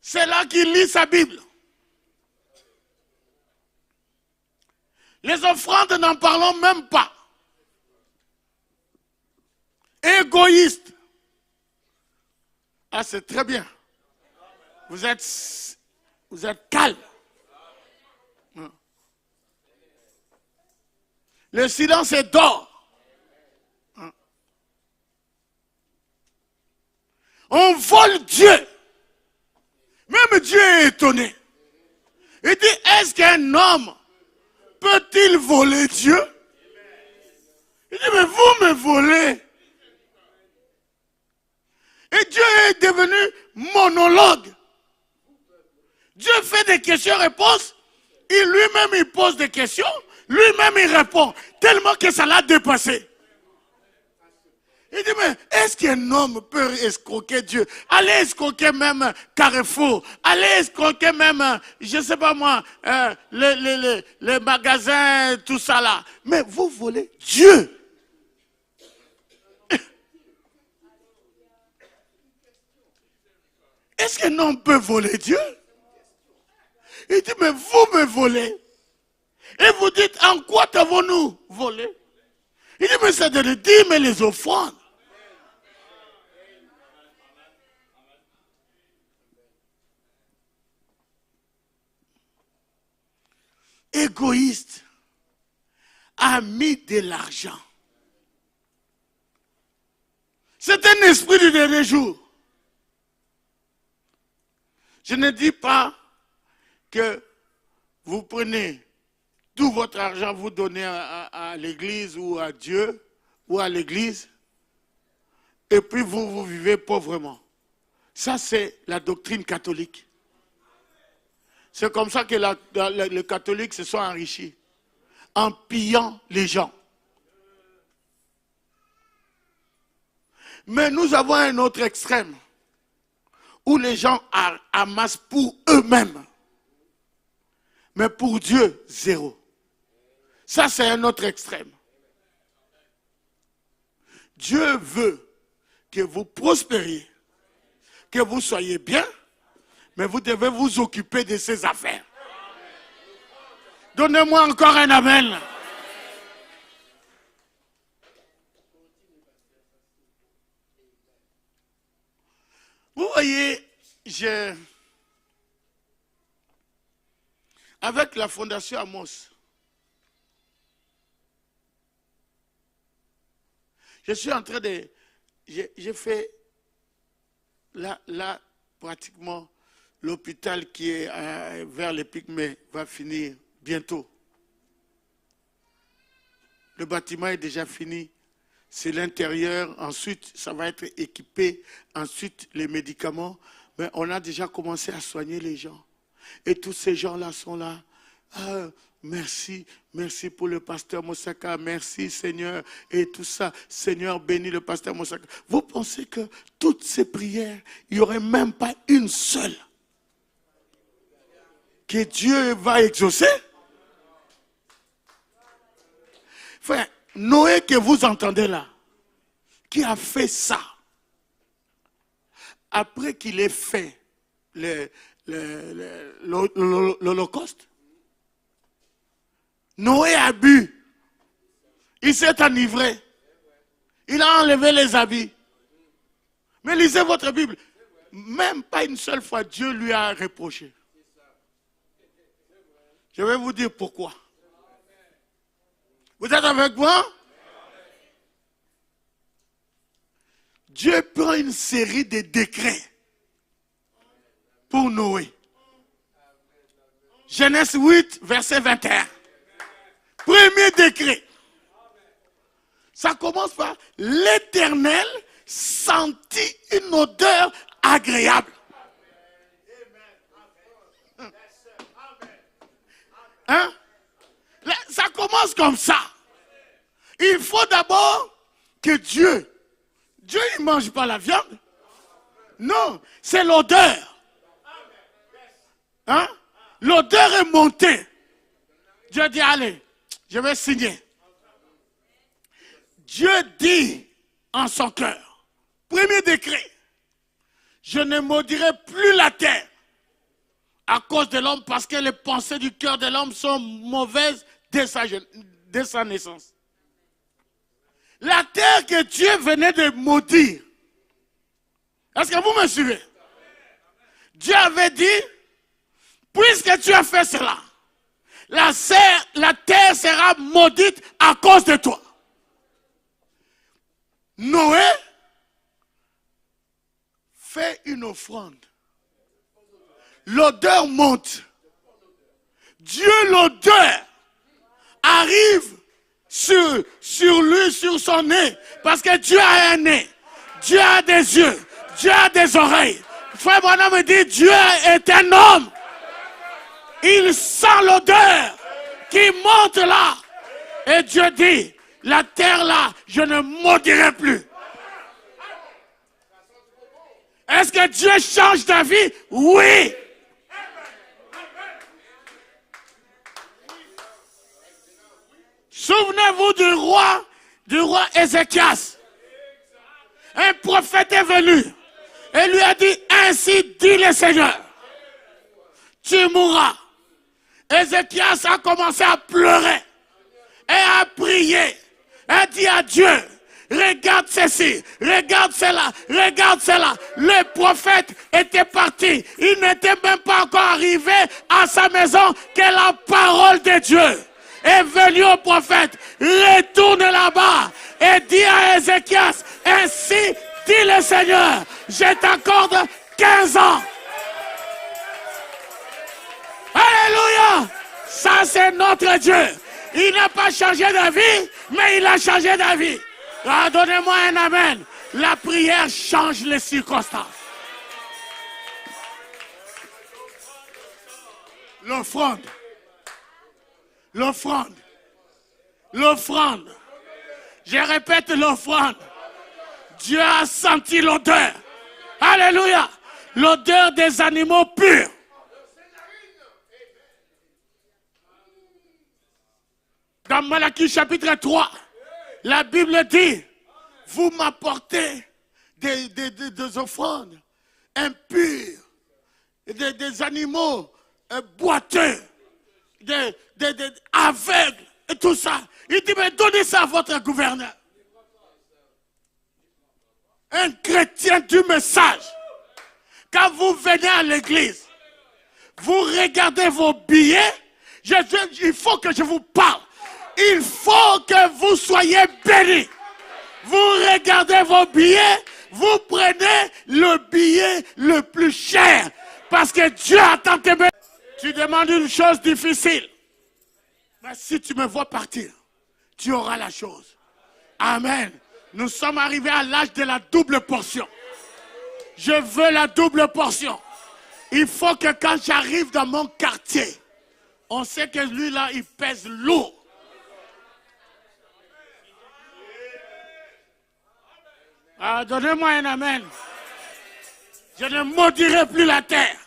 c'est là qu'il lit sa Bible. Les offrandes, n'en parlons même pas. Égoïste. Ah, c'est très bien. Vous êtes calme. Le silence est d'or. On vole Dieu. Même Dieu est étonné. Il dit, est-ce qu'un homme peut-il voler Dieu? Il dit, mais vous me volez. Et Dieu est devenu monologue. Dieu fait des questions-réponses. Et lui-même, il pose des questions. Lui-même, il répond. Tellement que ça l'a dépassé. Il dit, mais est-ce qu'un homme peut escroquer Dieu? Allez escroquer même Carrefour. Allez escroquer même, je ne sais pas moi, les magasins, tout ça là. Mais vous volez Dieu. Est-ce qu'un homme peut voler Dieu? Il dit, mais vous me volez. Et vous dites, en quoi t'avons-nous volé? Il dit, mais c'est de le dire, mais les offrandes. Égoïste, ami de l'argent. C'est un esprit du dernier jour. Je ne dis pas que vous prenez tout votre argent, vous donnez à l'église ou à Dieu ou à l'église, et puis vous vivez pauvrement. Ça, c'est la doctrine catholique. C'est comme ça que les catholiques se sont enrichis, en pillant les gens. Mais nous avons un autre extrême, où les gens amassent pour eux-mêmes. Mais pour Dieu, zéro. Ça, c'est un autre extrême. Dieu veut que vous prospériez, que vous soyez bien, mais vous devez vous occuper de ses affaires. Donnez-moi encore un amen. Vous voyez, avec la fondation Amos, je suis en train de... J'ai fait là, pratiquement, l'hôpital qui est vers les Pygmées va finir bientôt. Le bâtiment est déjà fini. C'est l'intérieur. Ensuite, ça va être équipé. Ensuite, les médicaments. Mais on a déjà commencé à soigner les gens. Et tous ces gens-là sont là. Ah, merci, merci pour le pasteur Moussaka. Merci, Seigneur. Et tout ça. Seigneur, bénis le pasteur Moussaka. Vous pensez que toutes ces prières, il n'y aurait même pas une seule que Dieu va exaucer? Frère, Noé que vous entendez là, qui a fait ça, après qu'il ait fait l'Holocauste, Noé a bu, il s'est enivré, il a enlevé les habits. Mais lisez votre Bible, même pas une seule fois Dieu lui a reproché. Je vais vous dire pourquoi. Vous êtes avec moi? Dieu prend une série de décrets pour Noé. Genèse 8, verset 21. Premier décret. Ça commence par l'Éternel sentit une odeur agréable. Hein? Ça commence comme ça. Il faut d'abord que Dieu il ne mange pas la viande. Non, c'est l'odeur. Hein? L'odeur est montée. Dieu dit, allez, je vais signer. Dieu dit en son cœur, premier décret, je ne maudirai plus la terre à cause de l'homme, parce que les pensées du cœur de l'homme sont mauvaises dès sa naissance. La terre que Dieu venait de maudire, est-ce que vous me suivez? Dieu avait dit, puisque tu as fait cela, la terre sera maudite à cause de toi. Noé fait une offrande. L'odeur monte. Dieu, l'odeur, arrive sur lui, sur son nez. Parce que Dieu a un nez. Dieu a des yeux. Dieu a des oreilles. Frère Branham me dit, Dieu est un homme. Il sent l'odeur qui monte là. Et Dieu dit, la terre là, je ne maudirai plus. Est-ce que Dieu change d'avis? Oui. Souvenez-vous du roi Ézéchias. Un prophète est venu et lui a dit, ainsi dit le Seigneur, tu mourras. Ézéchias a commencé à pleurer et à prier et dit à Dieu, regarde ceci, regarde cela, regarde cela. Le prophète était parti. Il n'était même pas encore arrivé à sa maison que la parole de Dieu est venue au prophète. Retourne là-bas et dis à Ézéchias, ainsi dit le Seigneur, je t'accorde 15 ans. Alléluia! Ça c'est notre Dieu. Il n'a pas changé d'avis, mais il a changé d'avis. Ah, donnez-moi un amen. La prière change les circonstances. L'offrande. L'offrande. L'offrande. Je répète l'offrande. Dieu a senti l'odeur. Alléluia. L'odeur des animaux purs. Dans Malachie chapitre 3, la Bible dit, vous m'apportez des offrandes impurs, des animaux boiteux, des aveugles et tout ça. Il dit, mais donnez ça à votre gouverneur. Un chrétien du message. Quand vous venez à l'église, vous regardez vos billets, il faut que je vous parle. Il faut que vous soyez bénis. Vous regardez vos billets, vous prenez le billet le plus cher. Parce que Dieu attend tes bénis. Tu demandes une chose difficile. Mais si tu me vois partir, tu auras la chose. Amen. Nous sommes arrivés à l'âge de la double portion. Je veux la double portion. Il faut que quand j'arrive dans mon quartier, on sait que lui là, il pèse lourd. Ah, donnez-moi un amen. Je ne maudirai plus la terre.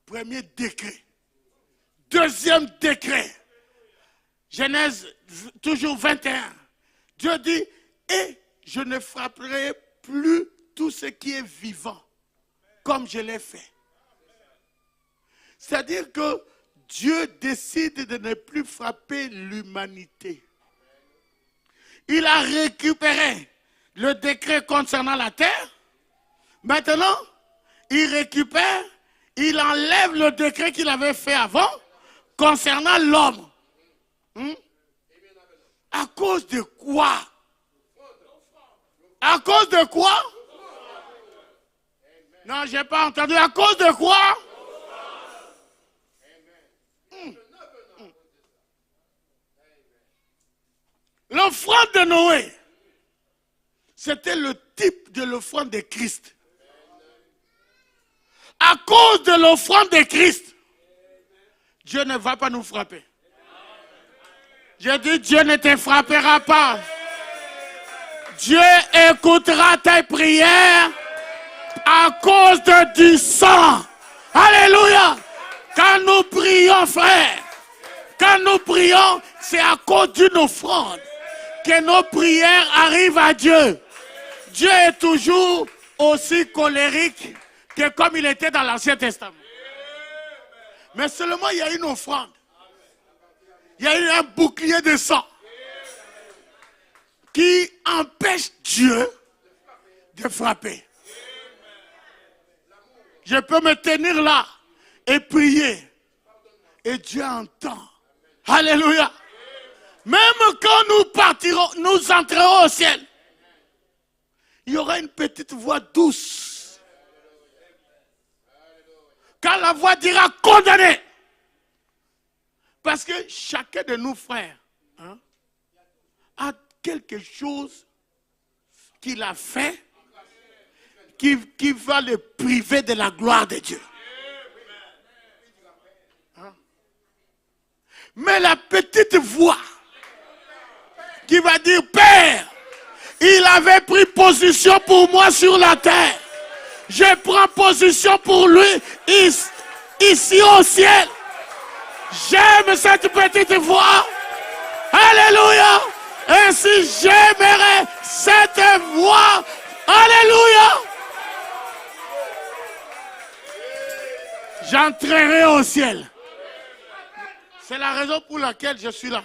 Premier décret. Deuxième décret. Genèse toujours 21. Dieu dit, et je ne frapperai plus tout ce qui est vivant, comme je l'ai fait. C'est-à-dire que Dieu décide de ne plus frapper l'humanité. Il a récupéré le décret concernant la terre. Maintenant, il récupère, il enlève le décret qu'il avait fait avant concernant l'homme. À cause de quoi? À cause de quoi? Non, je n'ai pas entendu. À cause de quoi? L'offrande de Noé, c'était le type de l'offrande de Christ. À cause de l'offrande de Christ, Dieu ne va pas nous frapper. Je dis, Dieu ne te frappera pas. Dieu écoutera tes prières à cause du sang. Alléluia. Quand nous prions, frère, quand nous prions, c'est à cause d'une offrande que nos prières arrivent à Dieu. Dieu est toujours aussi colérique que comme il était dans l'Ancien Testament. Mais seulement il y a une offrande. Il y a eu un bouclier de sang qui empêche Dieu de frapper. Je peux me tenir là et prier. Et Dieu entend. Alléluia. Même quand nous partirons, nous entrerons au ciel, il y aura une petite voix douce. Quand la voix dira condamné. Parce que chacun de nous, frères, a quelque chose qu'il a fait qui va le priver de la gloire de Dieu. Mais la petite voix qui va dire, Père, il avait pris position pour moi sur la terre. Je prends position pour lui ici au ciel. J'aime cette petite voix. Alléluia. Ainsi j'aimerai cette voix. Alléluia. J'entrerai au ciel. C'est la raison pour laquelle je suis là.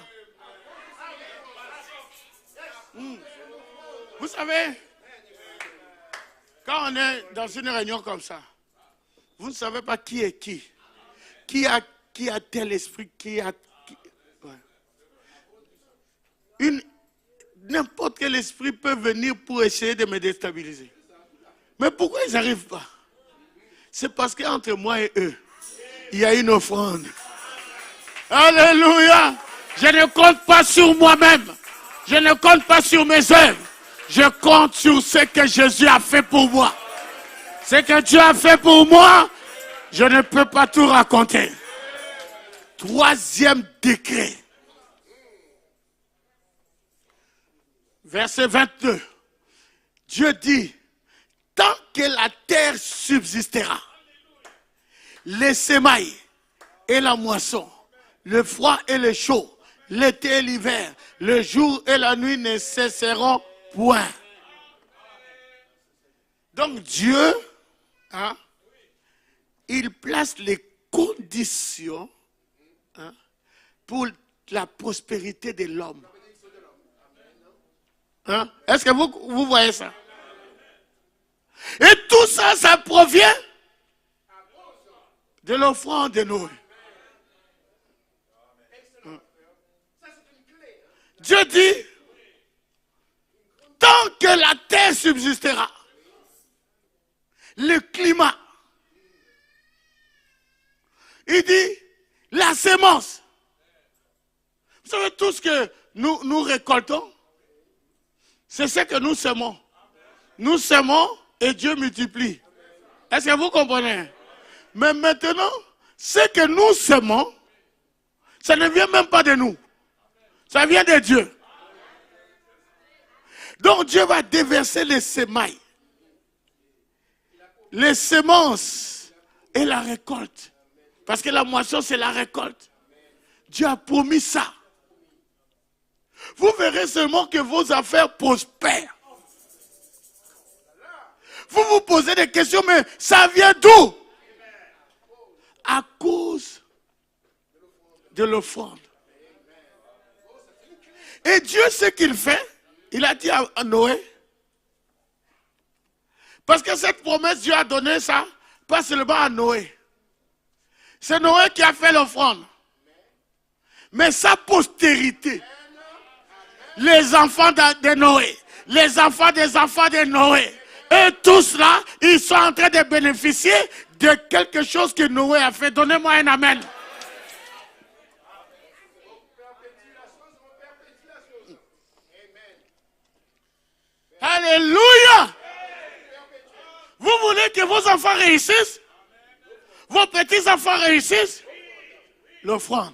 Vous savez, quand on est dans une réunion comme ça, vous ne savez pas qui est qui. Qui a tel esprit, n'importe quel esprit peut venir pour essayer de me déstabiliser. Mais pourquoi ils n'arrivent pas? C'est parce qu'entre moi et eux, il y a une offrande. Alléluia. Je ne compte pas sur moi-même. Je ne compte pas sur mes œuvres. Je compte sur ce que Jésus a fait pour moi. Ce que Dieu a fait pour moi, je ne peux pas tout raconter. Troisième décret. Verset 22. Dieu dit, tant que la terre subsistera, les semailles et la moisson, le froid et le chaud, l'été et l'hiver, le jour et la nuit ne cesseront point. Donc Dieu hein, il place les conditions, hein, pour la prospérité de l'homme. Hein? Est-ce que vous voyez ça? Et tout ça, ça provient de l'offrande de Noé. Dieu dit, tant que la terre subsistera, le climat, il dit, la sémence. Vous savez, tout ce que nous récoltons, c'est ce que nous semons. Nous semons et Dieu multiplie. Est-ce que vous comprenez? Mais maintenant, ce que nous semons, ça ne vient même pas de nous. Ça vient de Dieu. Donc Dieu va déverser les semailles, les semences et la récolte. Parce que la moisson, c'est la récolte. Dieu a promis ça. Vous verrez seulement que vos affaires prospèrent. Vous vous posez des questions, mais ça vient d'où? À cause de l'offrande. Et Dieu, ce qu'il fait, il a dit à Noé, parce que cette promesse, Dieu a donné ça, pas seulement à Noé. C'est Noé qui a fait l'offrande. Mais sa postérité, les enfants de Noé, les enfants de Noé, et tous là, ils sont en train de bénéficier de quelque chose que Noé a fait. Donnez-moi un amen. Alléluia. Vous voulez que vos enfants réussissent? Vos petits-enfants réussissent? L'offrande.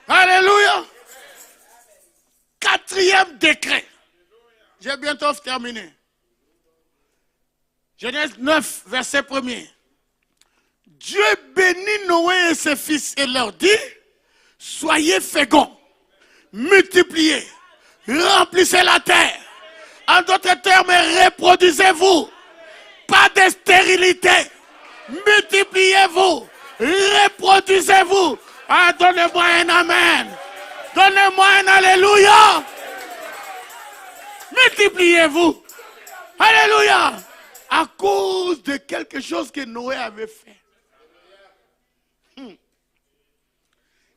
Alléluia. 4e décret. J'ai bientôt terminé. Genèse 9, verset 1er. Dieu bénit Noé et ses fils et leur dit, soyez féconds, multipliez, remplissez la terre. En d'autres termes, reproduisez-vous. Pas de stérilité. Multipliez-vous. Reproduisez-vous. Ah, donnez-moi un amen. Donnez-moi un alléluia. Multipliez-vous. Alléluia. À cause de quelque chose que Noé avait fait.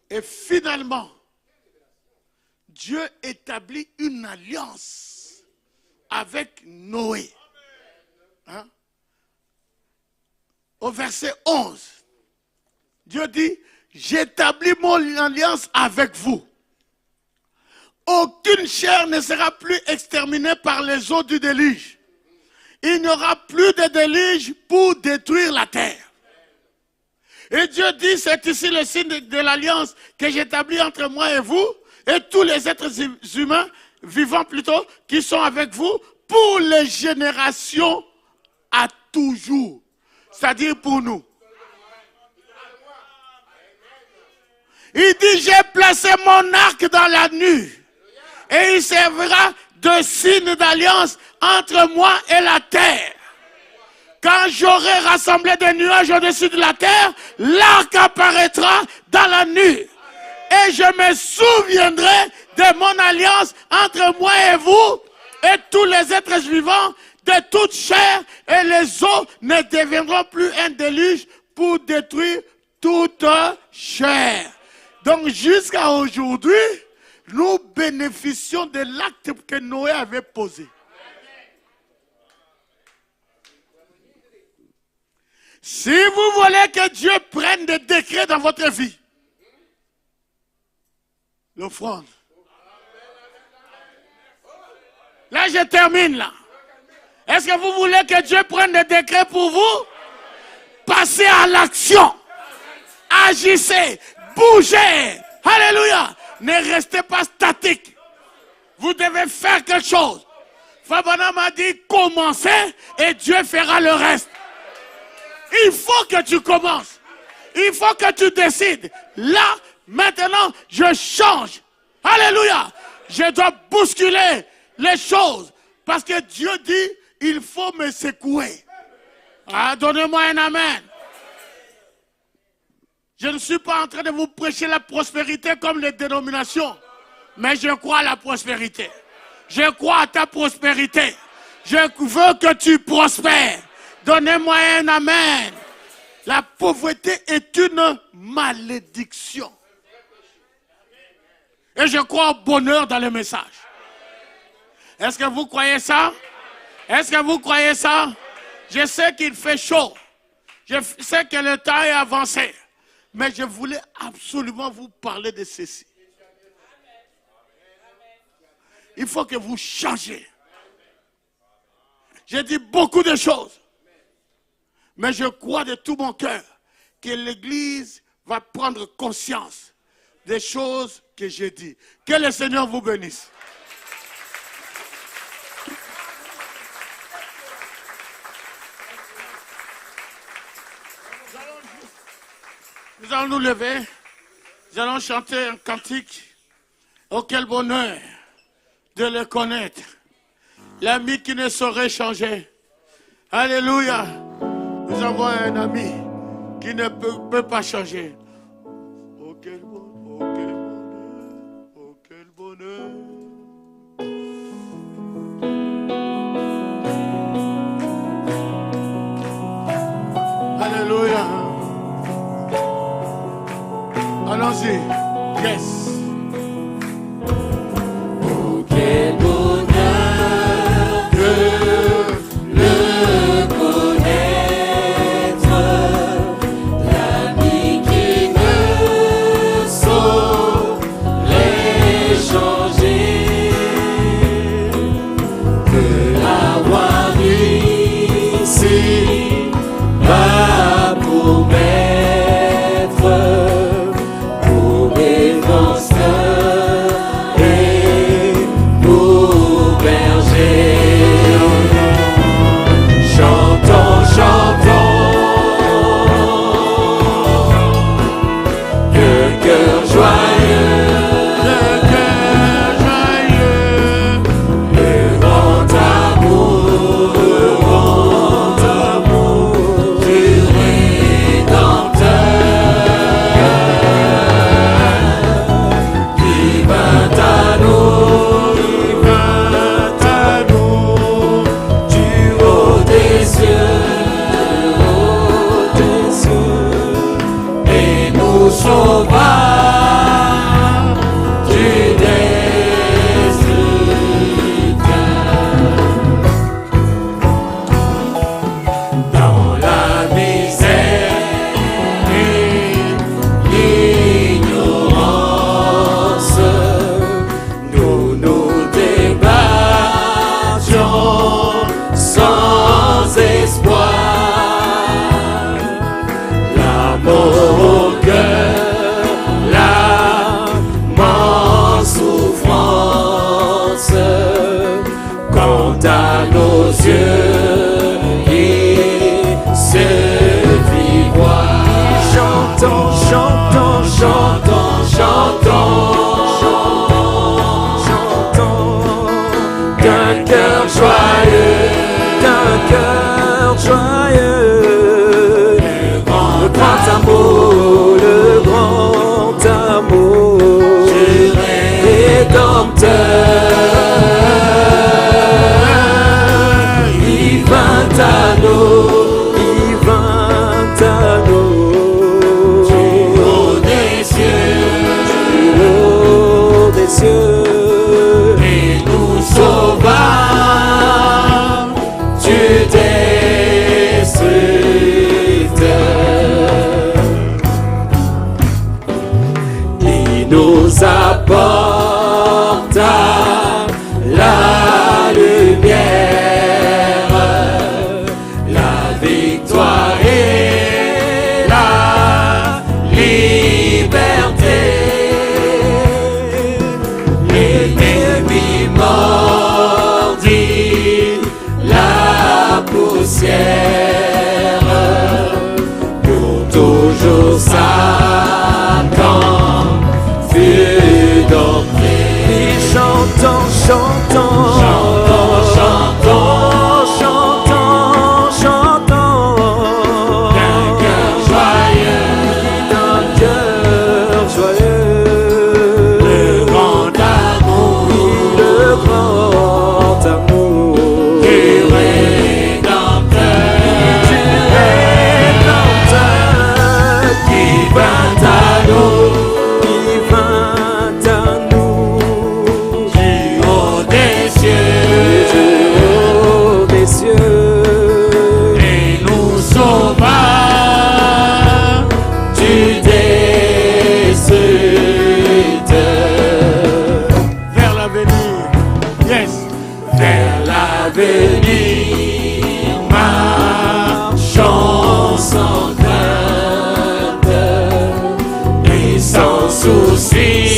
Et finalement, Dieu établit une alliance avec Noé. Hein? Au verset 11, Dieu dit, j'établis mon alliance avec vous. Aucune chair ne sera plus exterminée par les eaux du déluge. Il n'y aura plus de déluge pour détruire la terre. Et Dieu dit, c'est ici le signe de l'alliance que j'établis entre moi et vous, et tous les êtres humains, vivants plutôt, qui sont avec vous, pour les générations à toujours. C'est-à-dire pour nous. Il dit, j'ai placé mon arc dans la nuit. Et il servira de signe d'alliance entre moi et la terre. Quand j'aurai rassemblé des nuages au-dessus de la terre, l'arc apparaîtra dans la nuit. Et je me souviendrai de mon alliance entre moi et vous et tous les êtres vivants de toute chair, et les eaux ne deviendront plus un déluge pour détruire toute chair. Donc jusqu'à aujourd'hui, nous bénéficions de l'acte que Noé avait posé. Si vous voulez que Dieu prenne des décrets dans votre vie, l'offrande. Là, je termine là. Est-ce que vous voulez que Dieu prenne des décrets pour vous? Passez à l'action. Agissez. Bougez. Alléluia. Ne restez pas statique. Vous devez faire quelque chose. Fabana m'a dit commencez et Dieu fera le reste. Il faut que tu commences. Il faut que tu décides. Là, maintenant, je change. Alléluia. Je dois bousculer les choses. Parce que Dieu dit, il faut me secouer. Ah, donnez-moi un amen. Je ne suis pas en train de vous prêcher la prospérité comme les dénominations, mais je crois à la prospérité. Je crois à ta prospérité. Je veux que tu prospères. Donnez-moi un amen. La pauvreté est une malédiction. Et je crois au bonheur dans le message. Est-ce que vous croyez ça? Est-ce que vous croyez ça? Je sais qu'il fait chaud. Je sais que le temps est avancé. Mais je voulais absolument vous parler de ceci. Il faut que vous changez. J'ai dit beaucoup de choses. Mais je crois de tout mon cœur que l'Église va prendre conscience des choses que j'ai dit. Que le Seigneur vous bénisse. Nous allons nous lever. Nous allons chanter un cantique. Oh, quel bonheur de le connaître. L'ami qui ne saurait changer. Alléluia. Nous avons un ami qui ne peut pas changer. Oh, quel bonheur. Oh, quel bonheur. Alléluia. Allons-y. Yes. Oh, quel bonheur de le connaître, l'ami qui ne saurait changer, que l'avoir ici va pour maître, pour mes et pour berger. Chantons, chantons, le cœur joyeux, le grand amour du Rédempteur qui vint à nous du haut des cieux, et nous sauva du destructeur. Dans la misère et l'ignorance, nous nous débattions sans espoir. L'amour au cœur, l'âme en souffrance, quant à nos yeux, il se fit voir. Chantons, chantons, chantons, chantons, chantons, d'un cœur joyeux, d'un cœur joyeux. Le grand amour, le grand amour du Rédempteur, il vint à nous, il vint à nous du haut des cieux, et nous sauva du destructeur. Il nous apporta la lumière, la victoire et la liberté. L'ennemi mordit la poussière, pour toujours Satan fut dompté. Chantons, chantons, chantons, chantons, venir, marchons sans crainte et sans souci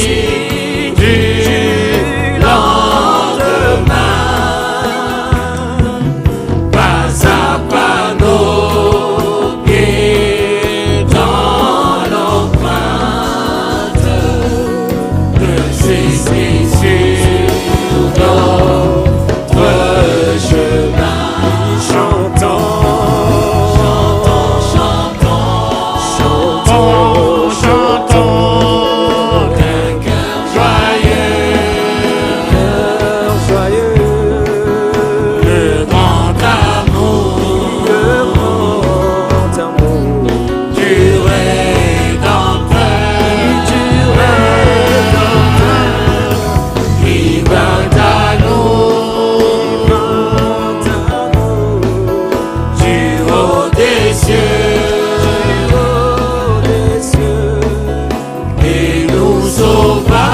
du lendemain. Pas à pas nos pieds dans l'empreinte de ces sur notre chemin. Chantons, d'un cœur joyeux, le grand amour du Rédempteur, qui vint à nous du haut des cieux et nous sauva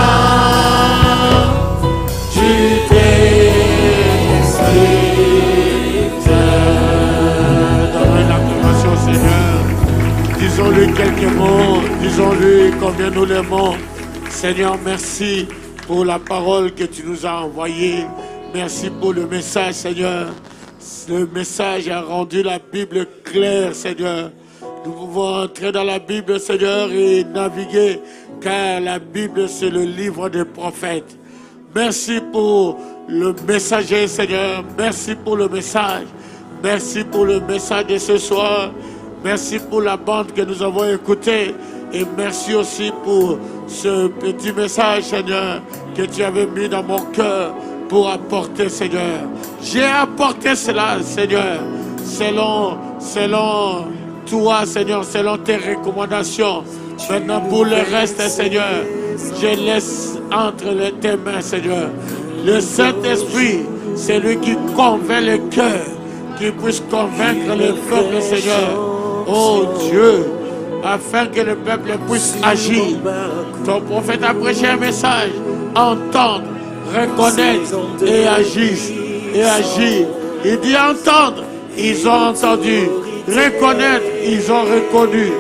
du destructeur. Donnez l'acclamation au Seigneur. Disons-lui quelques mots, disons-lui combien nous l'aimons. Seigneur, merci pour la parole que tu nous as envoyée. Merci pour le message, Seigneur. Le message a rendu la Bible claire, Seigneur. Nous pouvons entrer dans la Bible, Seigneur, et naviguer, car la Bible, c'est le livre des prophètes. Merci pour le messager, Seigneur. Merci pour le message. Merci pour le message de ce soir. Merci pour la bande que nous avons écoutée. Et merci aussi pour ce petit message, Seigneur, que tu avais mis dans mon cœur pour apporter, Seigneur. J'ai apporté cela, Seigneur, selon toi, Seigneur, selon tes recommandations. Maintenant, pour le reste, Seigneur, je laisse entre tes mains, Seigneur. Le Saint-Esprit, c'est lui qui convainc le cœur, qui puisse convaincre le peuple, Seigneur. Oh Dieu, afin que le peuple puisse agir. Ton prophète a prêché un message, entendre, reconnaître et agir. Et agir. Il dit entendre, ils ont entendu. Reconnaître, ils ont reconnu.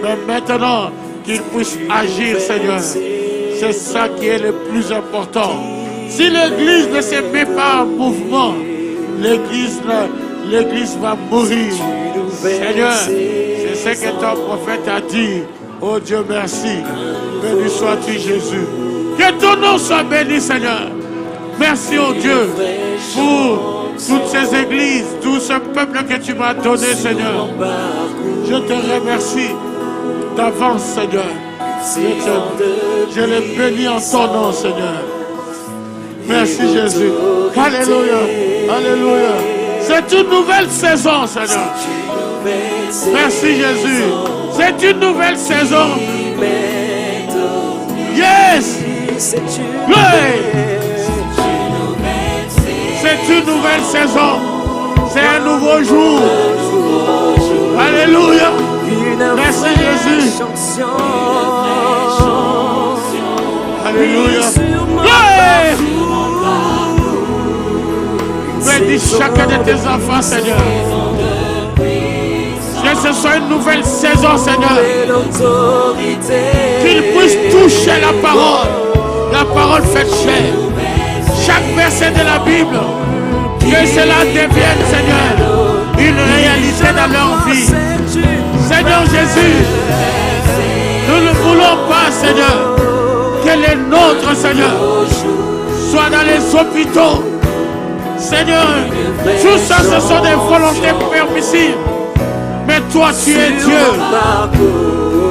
Mais maintenant, qu'ils puissent agir, Seigneur. C'est ça qui est le plus important. Si l'Église ne se met pas en mouvement, l'Église va mourir. Seigneur, c'est ce que ton prophète a dit. Oh Dieu, merci. Béni sois-tu, Jésus. Que ton nom soit béni, Seigneur. Merci, oh Dieu, pour toutes ces églises, tout ce peuple que tu m'as donné, Seigneur. Je te remercie d'avance, Seigneur. Je les bénis en ton nom, Seigneur. Merci, Jésus. Alléluia. Alléluia. C'est une nouvelle saison, Seigneur. Merci, Jésus. C'est une nouvelle saison. Yes. Oui. C'est une nouvelle saison. C'est un nouveau jour. Alléluia. Merci, Jésus. Alléluia. Oui. Bénis chacun de tes enfants, Seigneur. Que ce soit une nouvelle saison, Seigneur. Qu'ils puissent toucher la parole faite chair. Chaque verset de la Bible, que cela devienne, Seigneur, une réalité dans leur vie. Seigneur Jésus, nous ne voulons pas, Seigneur, que les nôtres, Seigneur, soient dans les hôpitaux. Seigneur, tout ça, ce sont des volontés permissibles. Mais toi, tu es Dieu.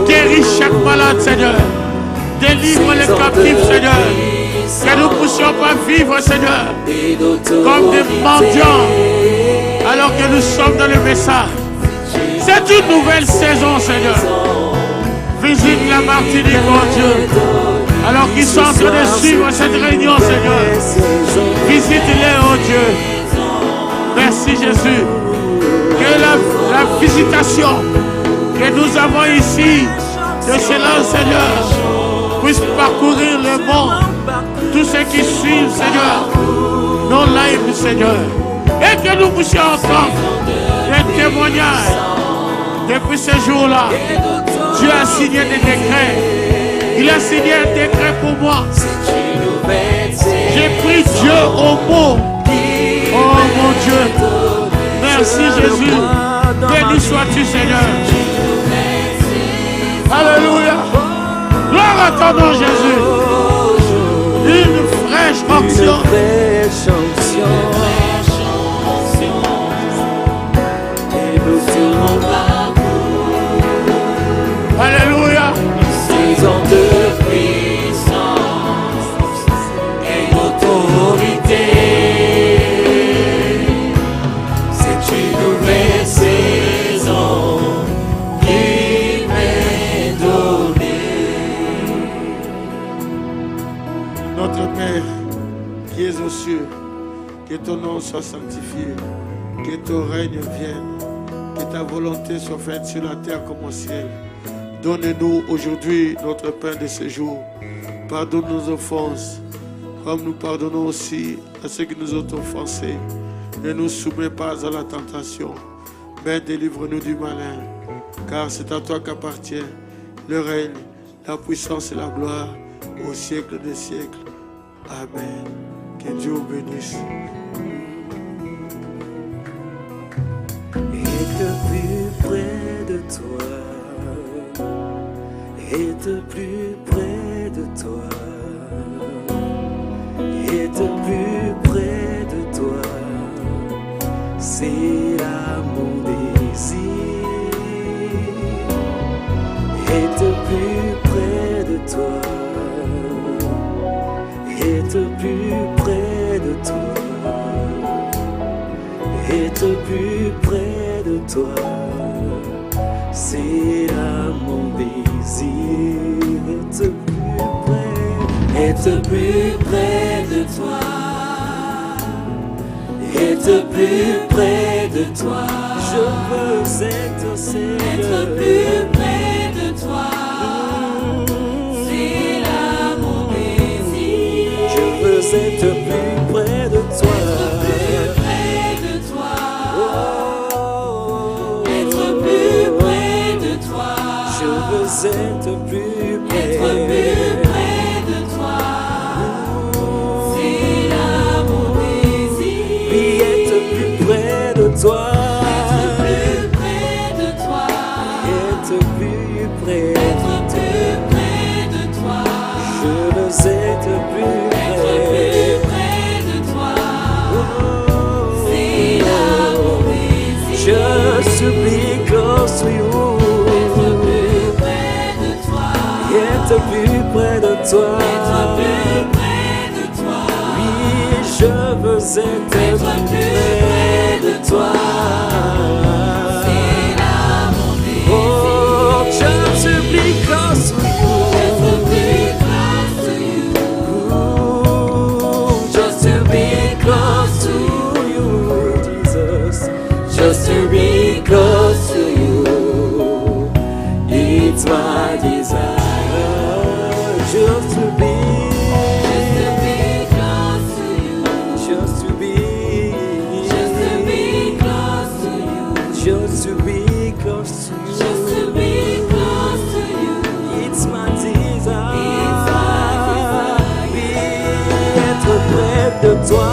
Guéris chaque malade, Seigneur. Délivre les captifs, Seigneur. Que nous ne puissions pas vivre, Seigneur, comme des mendiants, alors que nous sommes dans le message. C'est une nouvelle saison, Seigneur. Visite la Martinique, oh Dieu, alors qu'ils sont en train de suivre cette réunion, Seigneur. Visite-les, oh Dieu. Merci, Jésus. Que la visitation que nous avons ici de cela, Seigneur, puisse parcourir le monde. Tous ceux qui suivent, Seigneur, nos lives, Seigneur, Et que nous puissions entendre des témoignages. Depuis ce jour-là, Dieu a signé des décrets. Il a signé un décret pour moi. J'ai pris Dieu au mot. Oh mon Dieu. Merci Jésus. Béni sois-tu Seigneur. Alléluia. Gloire à ton nom Jésus. Une fraîche onction. Alléluia. Saison de puissance et d'autorité. C'est une nouvelle saison qui m'est donnée. Notre Père qui es aux cieux, que ton nom soit sanctifié, que ton règne vienne, que ta volonté soit faite sur la terre comme au ciel. Donne-nous aujourd'hui notre pain de ce jour. Pardonne nos offenses, comme nous pardonnons aussi à ceux qui nous ont offensés. Ne nous soumets pas à la tentation, mais délivre-nous du malin. Car c'est à toi qu'appartient le règne, la puissance et la gloire au siècle des siècles. Amen. Que Dieu vous bénisse. Et de plus près de toi. Et de plus près de toi, et de plus près de toi, c'est là mon désir. Et de plus près de toi, et de plus près de toi, et de plus près de toi, c'est là mon désir. Être plus près de toi, être plus près de toi, je veux être Seigneur. Être plus près de toi, c'est là mon désir. Je veux être plus près de toi. Être plus près de toi, être plus près de toi, je veux être plus près. Être plus près de toi, c'est là mon désir. Oui, être plus près de toi, être plus près de toi, être plus près, être plus près de toi, je veux être plus près de toi, c'est là mon désir. Je supplie close to you. Être plus près de toi, être plus près de toi, oui, je veux être plus près de toi, c'est là mon désir. Oh, je supplie close to you, être plus close to you, just to be close to you, Jesus, just to be close to you, it's my desire. Just to be close to you. Just to be close to you. Just to be close to you. Just to be close to you. It's my desire. It's my desire. Oui, être près de toi.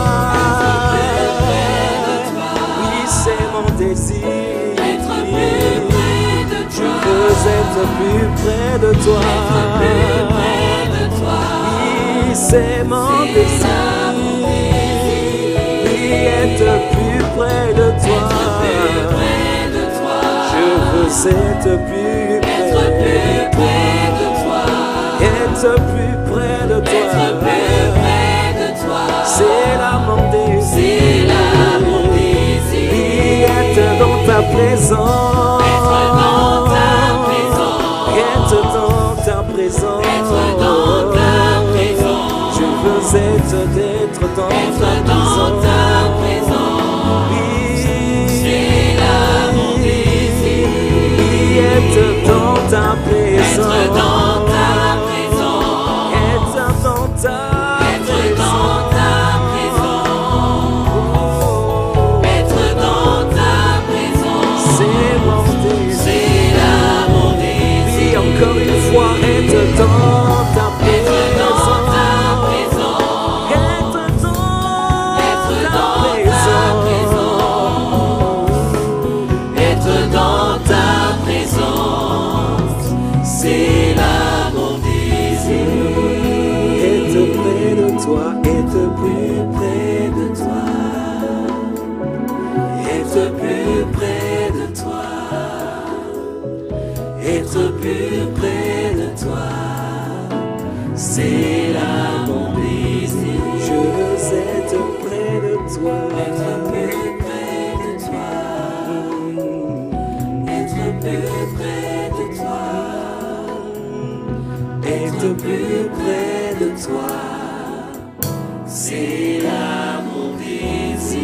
Oui, c'est mon désir. Être plus près de toi. Je veux être plus près de toi. C'est mon désir, oui, être plus près de toi. Je veux être plus près de toi. Être plus près de toi. C'est là mon désir. Oui, être dans ta présence. Être dans ta présence. D'être dans ta présence, oui, c'est là mon désir, oui, être dans ta présence, être dans ta présence, être dans ta présence, toi, être plus près de toi, être plus près de toi, être plus près de toi, c'est là mon désir. Je veux être près de toi, être plus près de toi, être plus près de toi, être plus près de toi, c'est là mon désir.